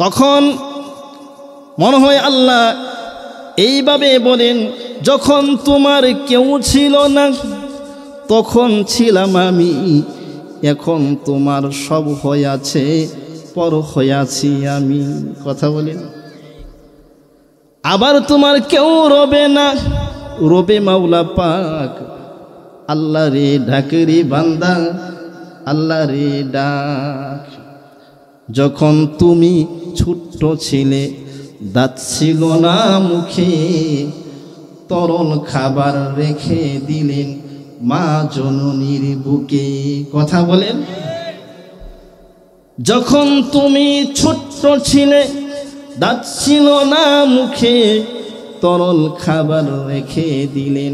তখন মনে হয় আল্লাহ এইভাবে বলেন, যখন তোমার কেউ ছিল না তখন ছিলাম আমি, এখন তোমার সব হয়ে আছে, পর হয়ে আছি আমি। কথা বলেন। আবার তোমার কেউ রবে না, রবে মাওলা পাক। আল্লাহ রে ডাক রে বান্দা, আল্লাহ রে ডাক। যখন তুমি ছোট্ট ছিলে, দাঁত ছিল না মুখে, তরল খাবার রেখে দিলেন মা জননীর বুকে। কথা বলেন। যখন তুমি ছোট্ট ছিলে, দাঁত ছিল না মুখে, তরল খাবার রেখে দিলেন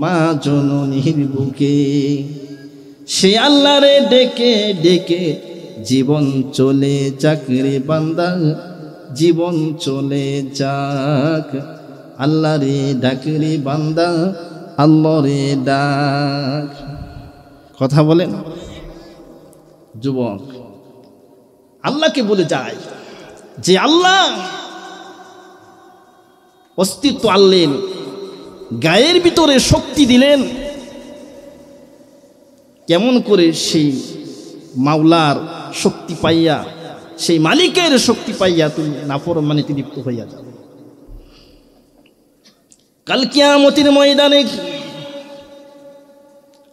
মা জননীর বুকে। সে আল্লাহরে ডেকে ডেকে জীবন চলে যাক রে বান্দা, জীবন চলে যাক। আল্লাহ রে ডাক রে বান্দা, আল্লাহ রে ডাক। কথা বলেন। যুবক আল্লাহকে বলে যায় যে আল্লাহ অস্তিত্ব আনলেন, গায়ের ভিতরে শক্তি দিলেন। কেমন করে সেই মাওলার শক্তি পাইয়া, সেই মালিকের শক্তি পাইয়া তুমি নাফরমানিতে লিপ্ত হইয়া যাবে? কাল কিয়ামতের ময়দানে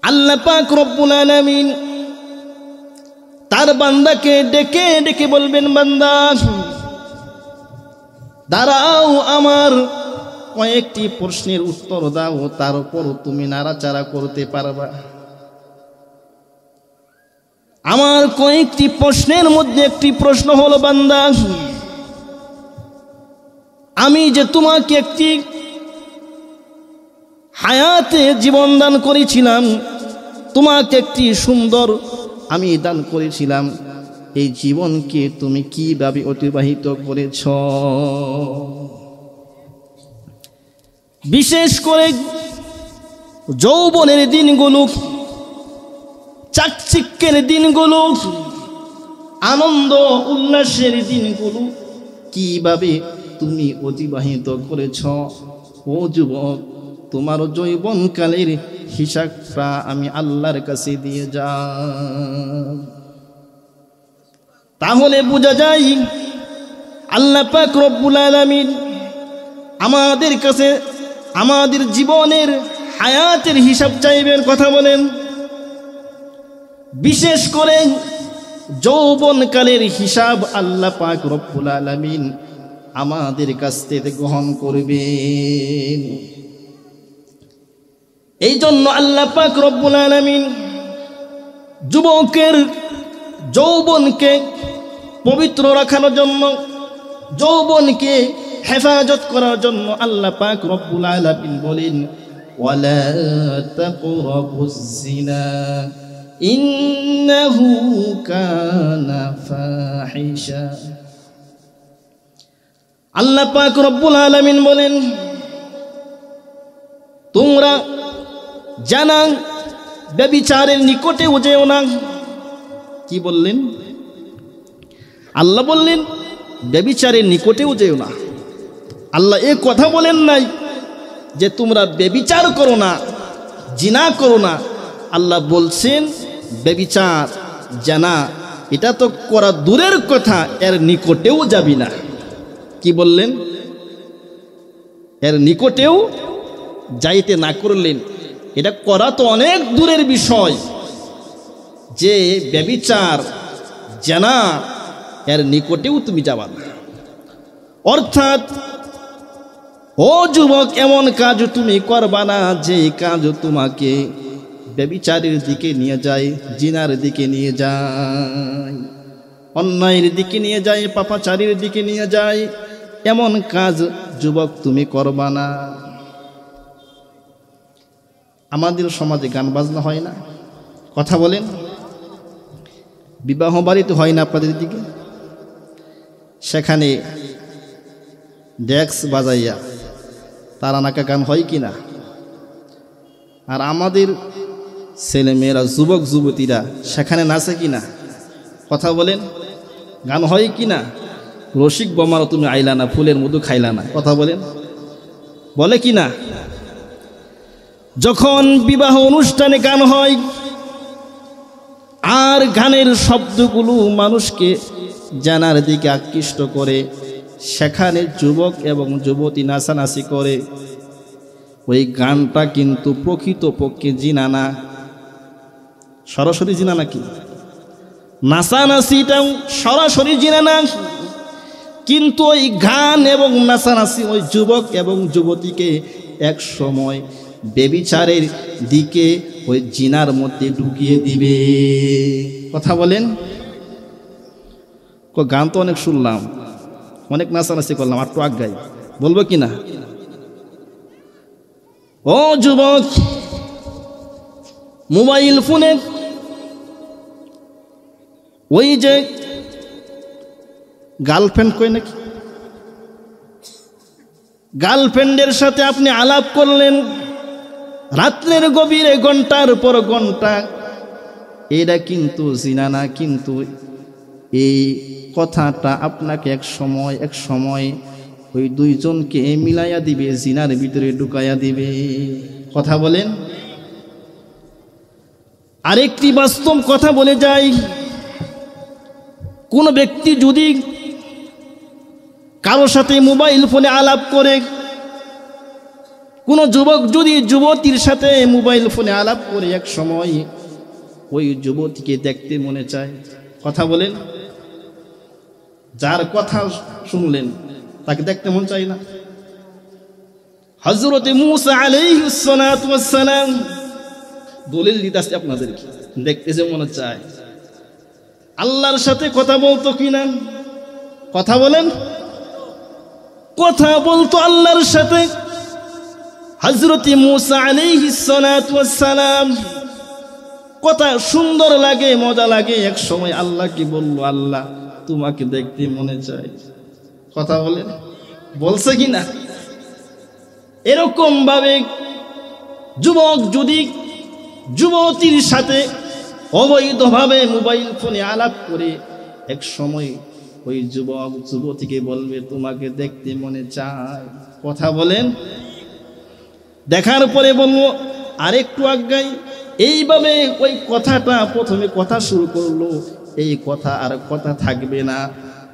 আল্লাহ পাক রব্বুল আলামিন তার বান্দাকে ডেকে ডেকে বলবেন, বান্দা দাঁড়াও, আমার কয়েকটি প্রশ্নের উত্তর দাও, তারপর তুমি নাড়াচাড়া করতে পারবা। আমার কয়েকটি প্রশ্নের মধ্যে একটি প্রশ্ন হলো, বান্দা আমি যে তোমাকে একটি হায়াতে জীবন দান করেছিলাম, তোমাকে একটি সুন্দর আমি দান করেছিলাম, এই জীবনকে তুমি কিভাবে অতিবাহিত করেছ? বিশেষ করে যৌবনের দিনগুলো, চাকচিক্যের দিনগুলো, আনন্দ উল্লাসের দিনগুলো কিভাবে তুমি অতিবাহিত করেছ? ও যুবক, তোমার যৌবনকালের হিসাবটা আমি আল্লাহর কাছে দিয়ে যাই। তাহলে বোঝা যায় আল্লাহ পাক রব্বুল আলামিন আমাদের কাছে আমাদের জীবনের হায়াতের হিসাব চাইবেন। কথা বলেন। বিশেষ করে যৌবনকালের হিসাব আল্লাহ পাক রব্বুল আলামিন আমাদের কাছ থেকে গ্রহণ করবেন। এই জন্য আল্লাহ পাক রব্বুল আলামিন যুবকের যৌবনকে পবিত্র রাখার জন্য, যৌবনকে হেফাজত করার জন্য আল্লাহ পাক রব্বুল আলামিন বলেন, ওয়ালা তাকরাবুজ জিনা ইন্নাহু কানা ফাহিশা। আল্লাহ পাক রব্বুল আলামিন বলেন, তোমরা জানা ব্যভিচারের নিকটেও যেও না। কি বললেন? আল্লাহ বললেন ব্যভিচারের নিকটেও যেও না। আল্লাহ এ কথা বলেন নাই যে তোমরা ব্যভিচার করো না, জিনা করো না। আল্লাহ বলছেন ব্যভিচার, জানা এটা তো করা দূরের কথা, এর নিকটেও যাবি না। কি বললেন? এর নিকটেও যাইতে না করলেন। এটা করা তো অনেক দূরের বিষয়, যে ব্যভিচার জানা এর নিকটেও তুমি যাবা না। অর্থাৎ ও যুবক, এমন কাজ তুমি করবা না যে কাজ তোমাকে ব্যভিচারের দিকে নিয়ে যায়, জিনার দিকে নিয়ে যায়, অন্যায়ের দিকে নিয়ে যায়, পাপাচারীর দিকে নিয়ে যায়। এমন কাজ যুবক তুমি করবা না। আমাদের সমাজে গান বাজনা হয় না? কথা বলেন। বিবাহ বাড়িতে হয় না আপনাদের দিকে? সেখানে ডেক্স বাজাইয়া তারা নাকা গান হয় কি না? আর আমাদের ছেলেমেয়েরা, যুবক যুবতীরা সেখানে নাচে কি না? কথা বলেন। গান হয় কি না? রসিক বোমারও তুমি আইলা না, ফুলের মধু খাইলা না। কথা বলেন, বলে কি না? যখন বিবাহ অনুষ্ঠানে গান হয় আর গানের শব্দগুলো মানুষকে জানার দিকে আকৃষ্ট করে, সেখানে যুবক এবং যুবতী নাচানাচি করে, ওই গানটা কিন্তু প্রকৃতপক্ষে জিনা না, সরাসরি জিনা নাকি? নাচানাচিটাও সরাসরি জিনা না, কিন্তু ওই গান এবং নাচানাচি ওই যুবক এবং যুবতীকে এক সময় বেবিচারের দিকে ওই জিনার মধ্যে ঢুকিয়ে দিবে। কথা বলেন, গান তো অনেক শুনলাম, অনেক নাচানাচি করলাম, আর তো আজ্ঞাই বলবো কি না? ও যুবক, মোবাইল ফোনে ওই যে গার্লফ্রেন্ড কই নাকি, গার্লফ্রেন্ডের সাথে আপনি আলাপ করলেন রাত্রের গভীরে ঘন্টার পর ঘন্টা, এটা কিন্তু জিনা না, কিন্তু এই কথাটা আপনাকে এক সময় ওই দুইজনকে মিলাইয়া দিবে, জিনার ভিতরে ঢুকাইয়া দিবে। কথা বলেন। আরেকটি বাস্তব কথা বলে যাই, কোন ব্যক্তি যদি কারোর সাথে মোবাইল ফোনে আলাপ করে, কোন যুবক যদি যুবতীর সাথে মোবাইল ফোনে আলাপ করে, এক সময় ওই যুবতীকে দেখতে মনে চায়। কথা বলেন, যার কথা শুনলেন তাকে দেখতে মন চায় না? হযরত মূসা আলাইহিস সালাতু ওয়াস সালাম দলিল দিতেছে আপনাদেরকে, দেখতে যে মনে চায়। আল্লাহর সাথে কথা বলতো কিনা? কথা বলেন, কথা বলতো আল্লাহর সাথে। হযরত মূসা আলাইহিস সালাতু ওয়াস সালাম কথা সুন্দর লাগে, মজা লাগে। এক সময় আল্লাহ কি বলল, আল্লাহ তোমাকে দেখতে মনে চায়। কথা বলেন, বলছে কি না? এরকম ভাবে যুবক যদি যুবতীর সাথে অবৈধভাবে মোবাইল ফোনে আলাপ করে, এক সময় ওই যুবক যুবতীকে বলবে তোমাকে দেখতে মনে চায়। কথা বলেন, দেখার পরে বলবো আরেকটু আজ্ঞাই। এইভাবে ওই কথাটা প্রথমে কথা শুরু করলো, এই কথা আর কথা থাকবে না।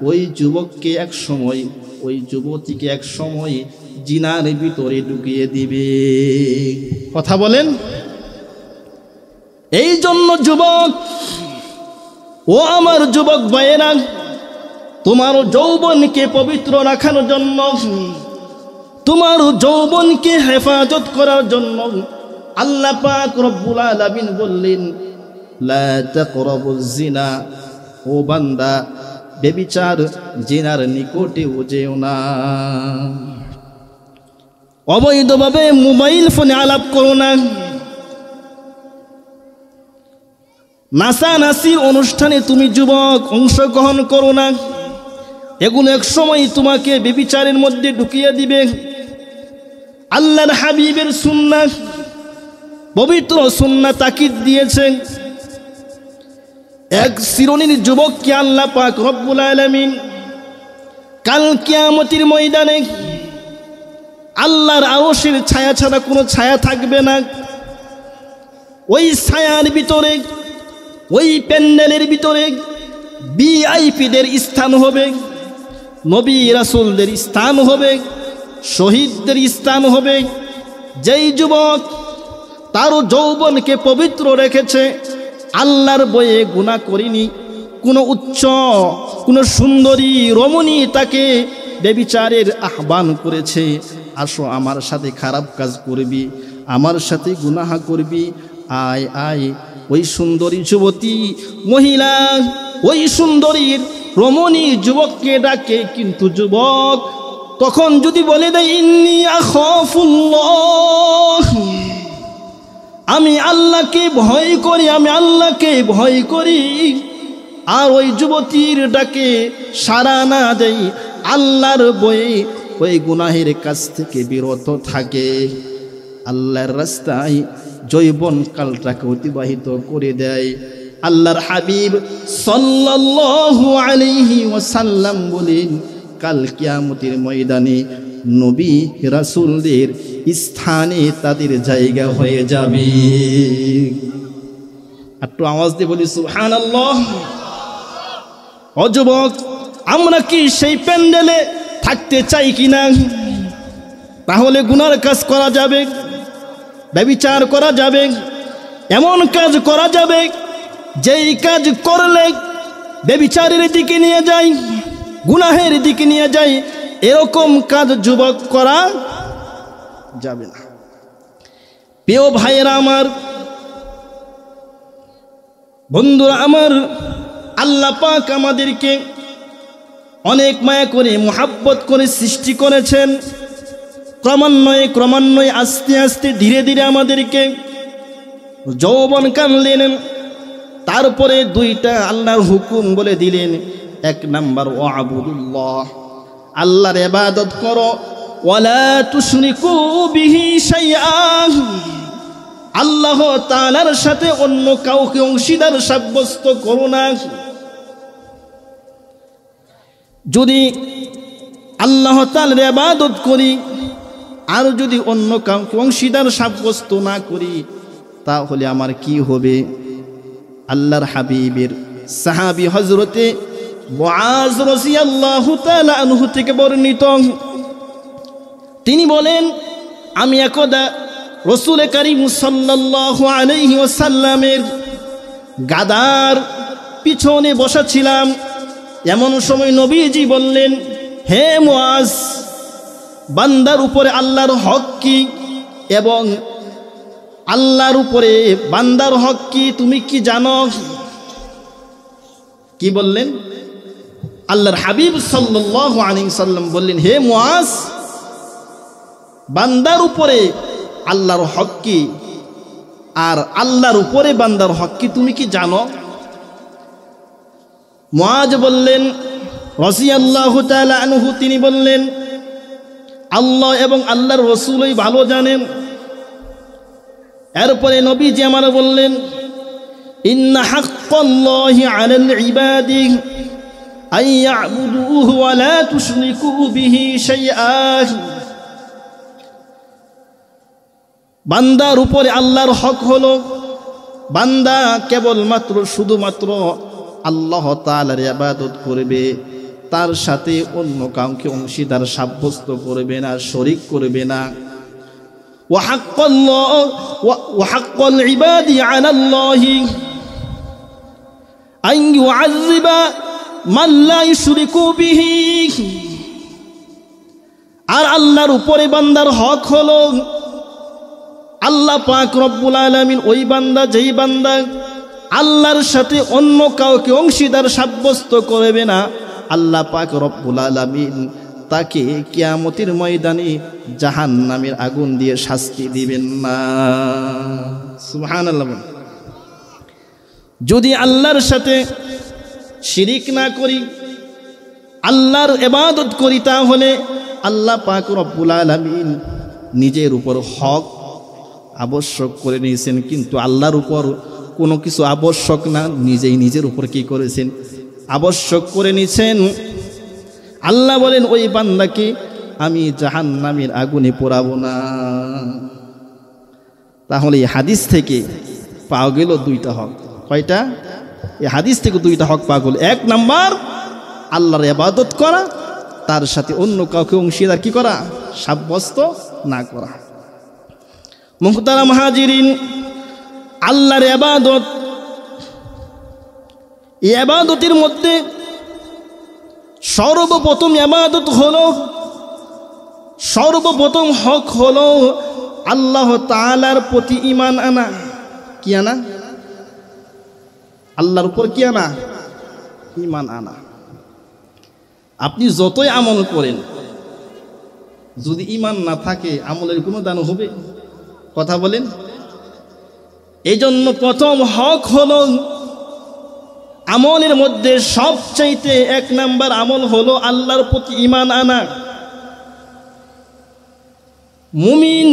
ওই যুবককে এক সময়, ওই যুবতীকে এক সময় জিনার ভিতরে ঢুকিয়ে দিবে। কথা বলেন। এই জন্য যুবক, ও আমার যুবক ভাইয়েরা, তোমার যৌবনকে পবিত্র রাখার জন্য, তোমার যৌবনকে হেফাজত করার জন্য আল্লাহ পাক রব্বুল আলামিন বললেন, লা তাকরাবুজ জিনা, ও বান্দা বেবিচার জিনার নিকটেও যেও না। অবৈধভাবে মোবাইল ফোনে আলাপ করো না। নাচানাচির অনুষ্ঠানে তুমি যুবক অংশগ্রহণ করো না। এগুলো এক সময় তোমাকে বেবিচারের মধ্যে ঢুকিয়ে দিবে। আল্লাহর হাবিবের সুন্নাহ, পবিত্র সুন্নাহ তাকিদ দিয়েছেন। এক শ্রেণীর যুবককে আল্লাহ পাক রব্বুল আলামিন কাল কিয়ামতের ময়দানে আল্লাহর আরশের ছায়া ছাড়া কোনো ছায়া থাকবে না। ওই ছায়ার ভিতরে, ওই প্যান্ডেলের ভিতরে ভিআইপিদের স্থান হবে, নবী রাসূলদের স্থান হবে, শহীদদের স্থান হবে। যেই যুবক তার যৌবনকে পবিত্র রেখেছে, আল্লাহর বয়ে গুনাহ করিনি, কোনো উচ্চ, কোনো সুন্দরী রমণী তাকে বেবিচারের আহ্বান করেছে, আসো আমার সাথে খারাপ কাজ করবি, আমার সাথে গুনাহ করবি, আয় আয়। ওই সুন্দরী যুবতী মহিলা, ওই সুন্দরীর রমণী যুবককে ডাকে, কিন্তু যুবক তখন যদি বলে দেয় ইন্নী আখাফুল্লাহ, আমি আল্লাহকে ভয় করি, আমি আল্লাহকে ভয় করি, আর ওই যুবতীর ডাকে সাড়া না দেয়, আল্লাহর বয়ে ওই গুনাহের কাছ থেকে বিরত থাকে, আল্লাহর রাস্তায় যৌবন কালটাকে অতিবাহিত করে দেয়, আল্লাহর হাবিব সাল্লাল্লাহু আলাইহি ওয়াসাল্লাম বলেন, কাল কিয়ামতের ময়দানে নবী রাসূলদের স্থানে তাদের জায়গা হয়ে যাবে। একটু আওয়াজ দিয়ে বলি সুবহানাল্লাহ। ও যুবক, আমরা কি সেই প্যান্ডেলে থাকতে চাই কিনা? তাহলে গুনার কাজ করা যাবে, ব্যভিচার করা যাবে, এমন কাজ করা যাবে যেই কাজ করলে ব্যভিচারের দিকে নিয়ে যায়, গুনাহের দিকে নিয়ে যায়, এরকম কাজ যুবক করা যাবে না। প্রিয় ভাইয়েরা আমার, বন্ধুরা আমার, আল্লাহ পাক আমাদেরকে অনেক মায়া করে মোহাব্বত করে সৃষ্টি করেছেন। ক্রমান্বয়ে আস্তে আস্তে ধীরে ধীরে আমাদেরকে যৌবন কানলেন। তারপরে দুইটা আল্লাহর হুকুম বলে দিলেন। এক নাম্বার, ওয়াবুদুল্লাহ, আল্লাহর ইবাদত করো, ওয়ালা তুশরিকু বিহি শাইআন, আল্লাহ তাআলার সাথে অন্য কাউকে অংশীদার সাব্যস্ত করো না। যদি আল্লাহ তাআলার ইবাদত করি আর যদি অন্য কাউকে অংশীদার সাব্যস্ত না করি, তাহলে আমার কি হবে? আল্লাহর হাবিবের সাহাবী হযরতে মুআজ রাদিয়াল্লাহু তাআলা আনহু থেকে বর্ণিত, তিনি বলেন, আমি একদা রাসূল কারীম সাল্লাল্লাহু আলাইহি ওয়াসাল্লামের গাদার পিছনে বসা ছিলাম। এমন সময় নবীজি বললেন, হে মুআজ, বান্দার উপরে আল্লাহর হক কি এবং আল্লাহর উপরে বান্দার হক কি তুমি কি জানো? কি বললেন? আল্লাহর হাবিব সাল্লাল্লাহু আলাইহি সাল্লাম বললেন, হে মুআজ, বান্দার উপরে আল্লাহর হক কি আর আল্লাহর উপরে বান্দার হক কি তুমি কি জানো? মুআজ বললেন রাদিয়াল্লাহু তাআলা আনহু, তিনি বললেন, আল্লাহ এবং আল্লাহর রাসূলই ভালো জানেন। এরপরে নবীজি আমার বললেন, ইন্না হাক্কাল্লাহি আলাল ইবাদি আন ইয়াবুদুহু ওয়া লা তুশরিকু বিহি শাইআন, বান্দার উপরে আল্লাহর হক হলো বান্দা কেবলমাত্র শুধুমাত্র আল্লাহ তাআলার ইবাদত করবে, তার সাথে অন্য কাউকে অংশীদার সাব্যস্ত করবে না, শরীক করবে না। ওয়া হাক্কাল ইবাদি আলাল্লাহি আন ইউআযযিবা মান লা ইউশরিকু বিহি, আর আল্লাহর উপরে বান্দার হক হলো আল্লাহ পাক রব্বুল আলামিন ওই বান্দা যেই বান্দা আল্লাহর সাথে অন্য কাউকে অংশীদার সাব্যস্ত করবে না, আল্লাহ পাক রব্বুল আলামিন তাকে কিয়ামতের ময়দানে জাহান্নামের আগুন দিয়ে শাস্তি দিবেন না। সুবহানাল্লাহ। যদি আল্লাহর সাথে শিরিক না করি, আল্লাহর ইবাদত করি, তাহলে আল্লাহ পাক রব্বুল আলামিন নিজের উপর হক আবশ্যক করে নিয়েছেন, কিন্তু আল্লাহর উপর কোনো কিছু আবশ্যক না, নিজেই নিজের উপর কি করেছেন? আবশ্যক করে নিয়েছেন। আল্লাহ বলেন, ওই বান্দাকে আমি জাহান্নামের আগুনে পোড়াবো না। তাহলে এই হাদিস থেকে পাওয়া গেল দুইটা হক। কয়টা? এই হাদিস থেকে দুইটা হক পাওয়া গেল। এক নাম্বার, আল্লাহর ইবাদত করা, তার সাথে অন্য কাউকে অংশীদার কি করা? সাব্যস্ত না করা। মুহতারাম হাজিরিন, আল্লাহর ইবাদত, এই ইবাদতের মধ্যে সর্বপ্রথম ইবাদত হলো, সর্বপ্রথম হক হলো আল্লাহ তাআলার প্রতি ঈমান আনা। কি আনা? আল্লাহর উপর কি আনা? ঈমান আনা। আপনি যতই আমল করেন, যদি ঈমান না থাকে আমলের কোনো দান হবে? কথা বলেন। এই জন্য প্রথম হক হলো, আমলের মধ্যে সবচাইতে এক নাম্বার আমল হলো আল্লাহর প্রতি ঈমান আনা। মুমিন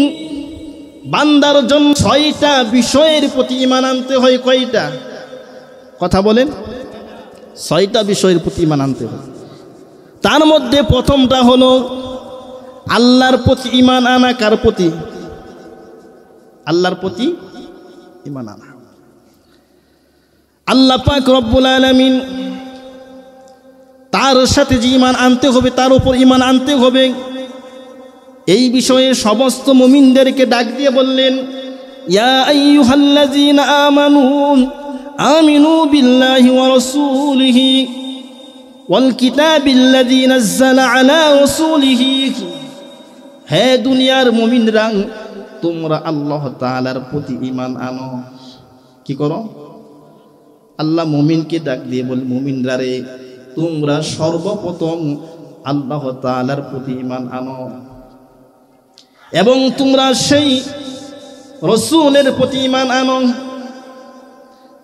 বান্দার জন্য 6টা বিষয়ের প্রতি ঈমান আনতে হয়। কয়টা? কথা বলেন, 6টা বিষয়ের প্রতি ঈমান আনতে হবে। তার মধ্যে প্রথমটা হলো আল্লাহর প্রতি ঈমান আনা। কার প্রতি? আল্লাহর প্রতি ঈমান আনা। আল্লাহ পাক রব্বুল আলামিন তার সাথে যে ঈমান আনতে হবে, তার উপর ঈমান আনতে হবে, এই বিষয়ে সমস্ত মুমিনদেরকে ডাক দিয়ে বললেন, ইয়া আইয়ুহাল্লাযীনা আমানু আমিনু বিল্লাহি ওয়া রাসূলিহি ওয়াল কিতাবিল্লাযী নাযালা আলা রাসূলিহি। হে দুনিয়ার মুমিনরা, তোমরা আল্লাহ তাআলার প্রতি ঈমান আনো। কি করো? আল্লাহ মুমিনকে ডাক দিয়ে বল, মুমিনরা রে, তোমরা সর্বপ্রথম আল্লাহ তাআলার প্রতি ঈমান আনো এবং তোমরা সেই রসূলের প্রতি ঈমান আনো,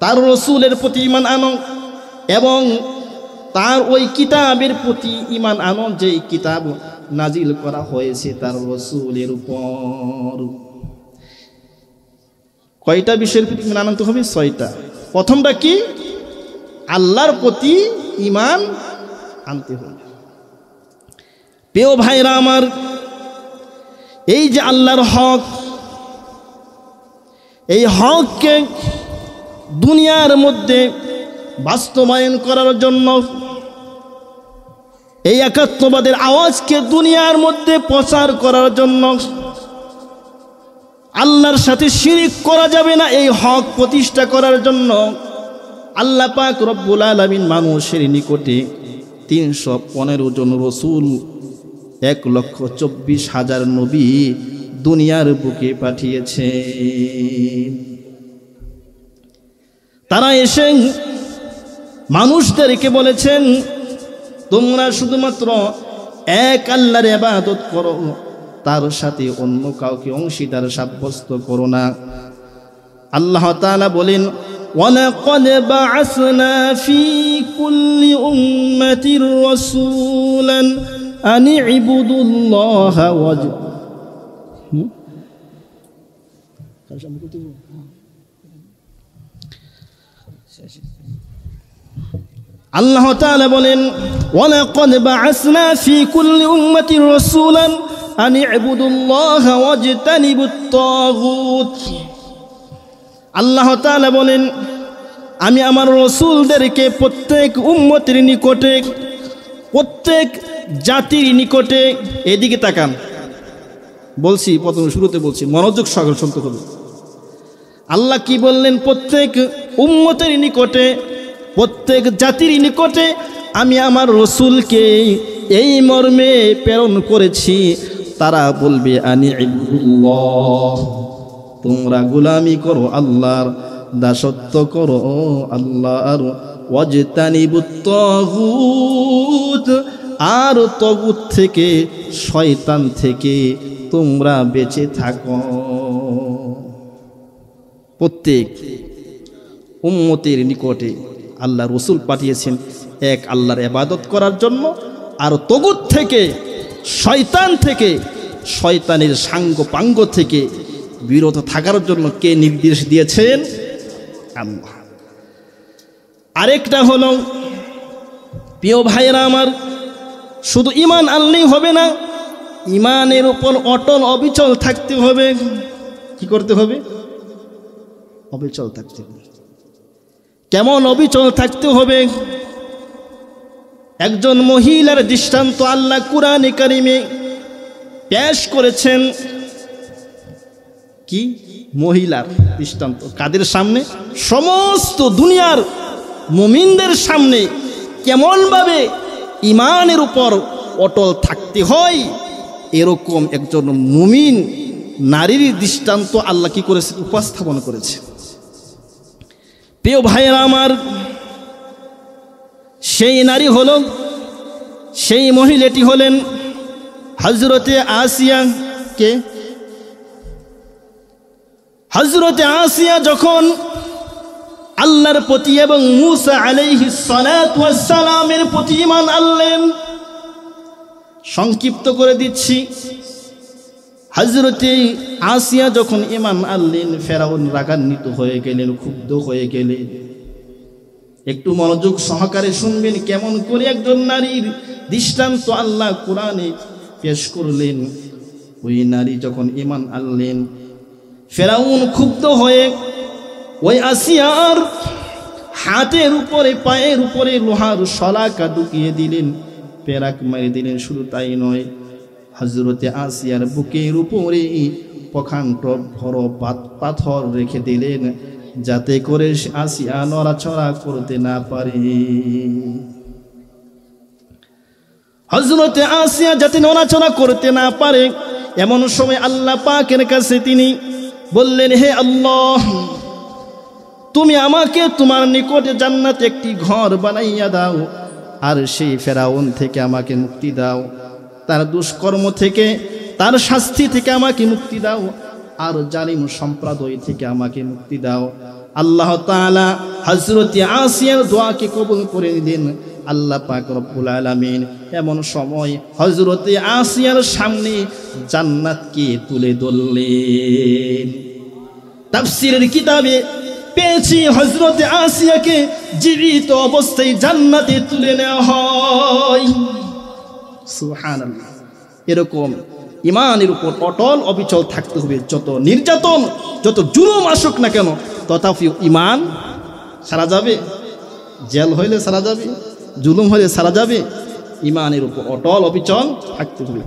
তার রসূলের প্রতি ঈমান আনো এবং তার ওই কিতাবের প্রতি ঈমান আনো যেই কিতাব নাজিল করা হয়েছে তার রসূলের উপর। কয়টা বিষয়ের প্রতি ঈমান আনতে হবে? 6টা। প্রথমটা কি? আল্লাহর প্রতি ঈমান আনতে হবে। প্রিয় ভাইরা আমার, এই যে আল্লাহর হক, এই হককে দুনিয়ার মধ্যে বাস্তবায়ন করার জন্য, এই একাত্মবাদের আওয়াজকে দুনিয়ার মধ্যে প্রচার করার জন্য, আল্লাহর সাথে শিরিক করা যাবে না, এই হক প্রতিষ্ঠা করার জন্য আল্লাহ পাক রব্বুল আলামিন মানুষের নিকটে 315 জন রসূল, 1,24,000 নবী দুনিয়ার বুকে পাঠিয়েছে। তারা এসে মানুষদেরকে বলেছেন, তোমরা শুধুমাত্র এক আল্লাহর ইবাদত করো, তার সাথে অন্য কাউকে অংশীদার সাব্যস্ত করো না। আল্লাহ তাআলা বলেন, ওয়ালাকাদ বা'আসনা ফি কুল্লি উম্মাতির রাসূলান আন ইবুদুল্লাহা আল্লাহ তাআলা বলেন, ওয়ালাকাদ বা'আসনা ফি কুল্লি উম্মাতির রাসূলান আন ইবুদুল্লাহা ওয়াজতানিবুত তাগুত। আল্লাহ তাআলা বলেন, আমি আমার রসূলদেরকে প্রত্যেক উম্মতের নিকটে, প্রত্যেক জাতির নিকটে, এদিকে তাকান, বলছি প্রথম শুরুতে বলছি, মনোযোগ সহকারে শুনতে হবে। আল্লাহ কি বললেন? প্রত্যেক উম্মতের নিকটে, প্রত্যেক জাতির নিকটে আমি আমার রসূলকে এই মর্মে প্রেরণ করেছি, তারা বলবে আনি ইবুদুল্লাহ, তোমরা গোলামি করো আল্লাহর, দাসত্ব করো আল্লাহর, ওয়াজতানিবুত তাগুত, আর তাগুত থেকে, শয়তান থেকে তোমরা বেঁচে থাকো। প্রত্যেক উম্মতের নিকটে আল্লাহ রসূল পাঠিয়েছেন এক আল্লাহর ইবাদত করার জন্য, আর তাগুত থেকে, শয়তান থেকে, শয়তানের সাঙ্গ পাঙ্গ থেকে বিরত থাকার জন্য কে নির্দেশ দিয়েছেন? আল্লাহ। আরেকটা হলো, প্রিয় ভাইরা আমার, শুধু ঈমান আনলেই হবে না, ঈমানের উপর অটল অবিচল থাকতে হবে। কি করতে হবে? অবিচল থাকতে হবে। কেমন অবিচল থাকতে হবে? একজন মহিলার দৃষ্টান্ত আল্লাহ কুরআনে কারিমে পেশ করেছেন। কি মহিলার দৃষ্টান্ত? কাদের সামনে? সমস্ত দুনিয়ার মুমিনদের সামনে কেমনভাবে ঈমানের উপর অটল থাকতে হয়, এরকম একজন মুমিন নারীর দৃষ্টান্ত আল্লাহ কি করেছে? উপস্থাপন করেছে। প্রিয় ভাইয়েরা আমার, সেই নারী হলো, সেই মহিলাটি হলেন হযরতে আসিয়া। কে? হযরতে আসিয়া যখন আল্লাহর প্রতি এবং মূসা আলাইহিস সালাতু ওয়াস সালামের প্রতি ঈমান আনলেন, সংক্ষিপ্ত করে দিচ্ছি, হযরতে আসিয়া যখন ঈমান আনলেন, ফেরাউন রাগান্বিত হয়ে গেলেন, ক্ষুব্ধ হয়ে গেলেন। একটু মনোযোগ সহকারে শুনবেন কেমন করে একজন নারীর দৃষ্টান্ত আল্লাহ কোরআনে পেশ করলেন। ওই নারী যখন ঈমান আনলেন, ফেরাউন ক্ষুব্ধ হয়ে ওই আসিয়ার হাতের উপরে পায়ের উপরে লোহার শলাকা ঢুকিয়ে দিলেন, পেরাক মেরে দিলেন। শুধু তাই নয়, হযরতে আসিয়ার বুকের উপরে প্রকাণ্ড বড় পাথর রেখে দিলেন, যাতে করে আসিয়া নড়াচড়া করতে না পারে। হযরতে আসিয়া যাতে নড়াচড়া করতে না পারে, এমন সময় আল্লাহ পাকের কাছে তিনি বললেন, হে আল্লাহ, তুমি আমাকে তোমার নিকটে জান্নাতে একটি ঘর বানাইয়া দাও, আর সেই ফেরাউন থেকে আমাকে মুক্তি দাও, তার দুষ্কর্ম থেকে, তার শাস্তি থেকে আমাকে মুক্তি দাও, আর জালিম সম্প্রদায় থেকে আমাকে মুক্তি দাও। আল্লাহ তাআলা হযরতে আসিয়ার দোয়াকে কবুল করে নিলেন। আল্লাহ পাক রব্বুল আলামিন এমন সময় হযরতে আসিয়ার সামনে জান্নাতকে তুলে ধরলেন। তাফসীরের কিতাবে পেয়েছি হযরতে আসিয়াকে জীবিত অবস্থায় জান্নাতে তুলে নেওয়া হয়। সুবহানাল্লাহ। এরকম ঈমানের উপর অটল অবিচল থাকতে হবে। যত নির্যাতন, যত জুলুম আসুক না কেন, তথাপিও ঈমান সারা যাবে। জেল হইলে সারা যাবে, জুলুম হইলে সারা যাবে। ঈমানের উপর অটল অবিচল থাকতে হবে।